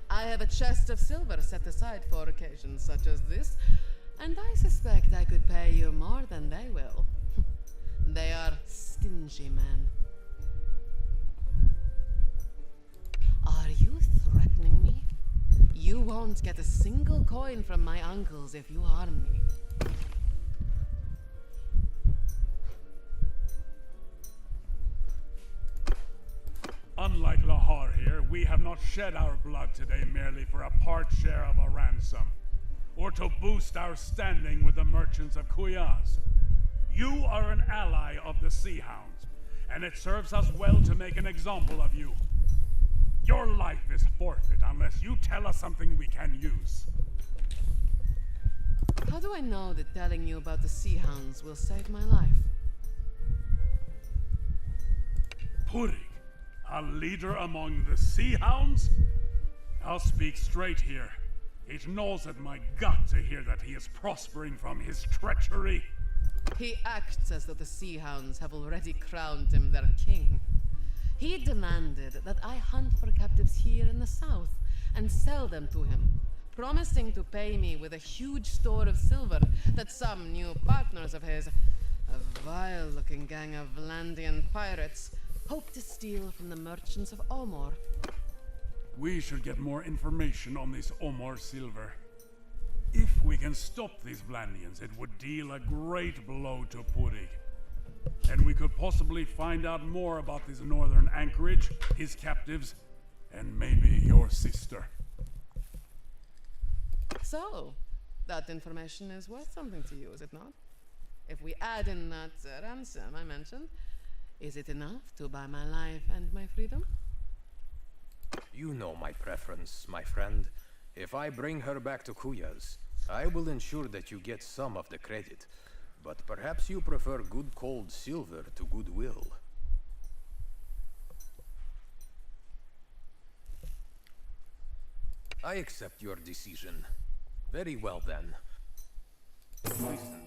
I have a chest of silver set aside for occasions such as this, and I suspect I could pay you more than they will. They are stingy men. Are you threatening me? You won't get a single coin from my uncles if you harm me. Unlike Lahar here, we have not shed our blood today merely for a part share of a ransom, or to boost our standing with the merchants of Kuyaz. You are an ally of the Sea Hounds, and it serves us well to make an example of you. Your life is forfeit unless you tell us something we can use. How do I know that telling you about the Sea Hounds will save my life? Purig, a leader among the Sea Hounds? I'll speak straight here. It gnaws at my gut to hear that he is prospering from his treachery. He acts as though the Sea Hounds have already crowned him their king. He demanded that I hunt for captives here in the south and sell them to him, promising to pay me with a huge store of silver that some new partners of his, a vile-looking gang of Vlandian pirates, hope to steal from the merchants of Omor. We should get more information on this Omor silver. If we can stop these Vlandians, it would deal a great blow to Purig. And we could possibly find out more about this northern anchorage, his captives, and maybe your sister. So, that information is worth something to you, is it not? If we add in that ransom I mentioned, is it enough to buy my life and my freedom? You know my preference, my friend. If I bring her back to Kuyaz, I will ensure that you get some of the credit. But perhaps you prefer good cold silver to goodwill. I accept your decision. Very well then. Listen,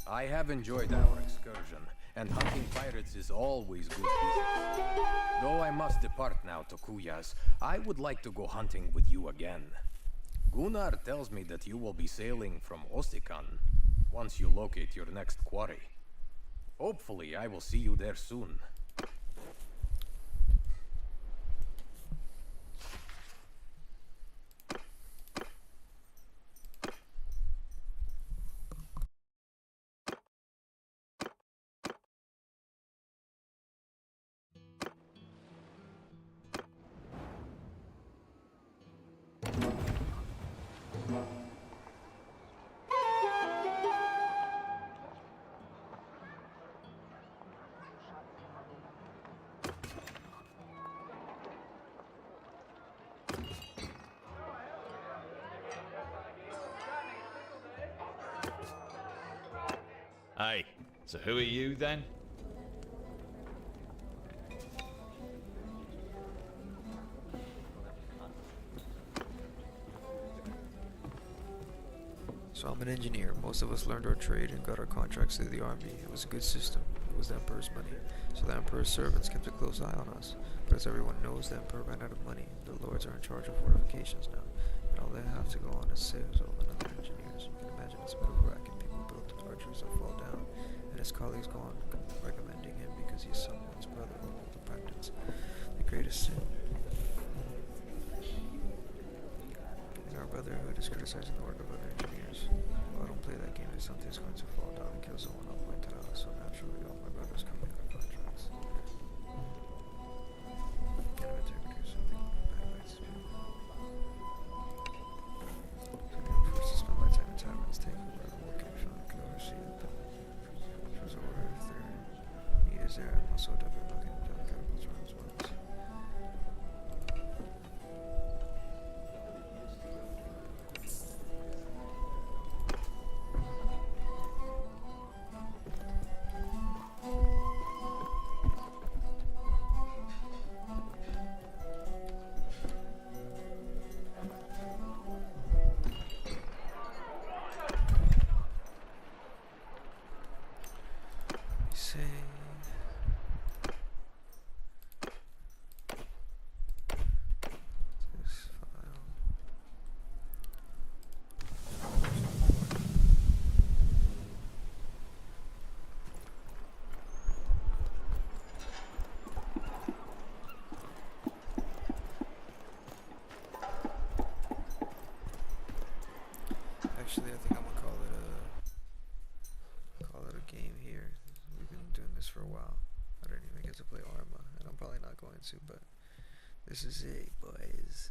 I have enjoyed our excursion, and hunting pirates is always good business. Though I must depart now to Kuyaz, I would like to go hunting with you again. Gunnar tells me that you will be sailing from Ostikan once you locate your next quarry. Hopefully, I will see you there soon. Hey, so who are you then? So I'm an engineer. Most of us learned our trade and got our contracts through the army. It was a good system. It was the Emperor's money. So the Emperor's servants kept a close eye on us. But as everyone knows, the Emperor ran out of money. The lords are in charge of fortifications now. And all they have to go on is SAILS and other engineers. You can imagine it's a bit of a racket. People built archers that fall down. And his colleagues go on recommending him because he's someone's brother or the practice. The greatest sin in our brotherhood is criticizing the work of other engineers. Well, I don't play that game if something's going to fall down and kill someone, I'll point it out. So naturally, all my brothers come in on contracts. And I'm integrity, so they can bad rights to people. So I'm forced to spend my time in taverns, taking whatever work can be found. I can oversee it, but if there's a order, if there need is there, I'm also double looking down chemicals around as well. wanted to, but this is it, boys.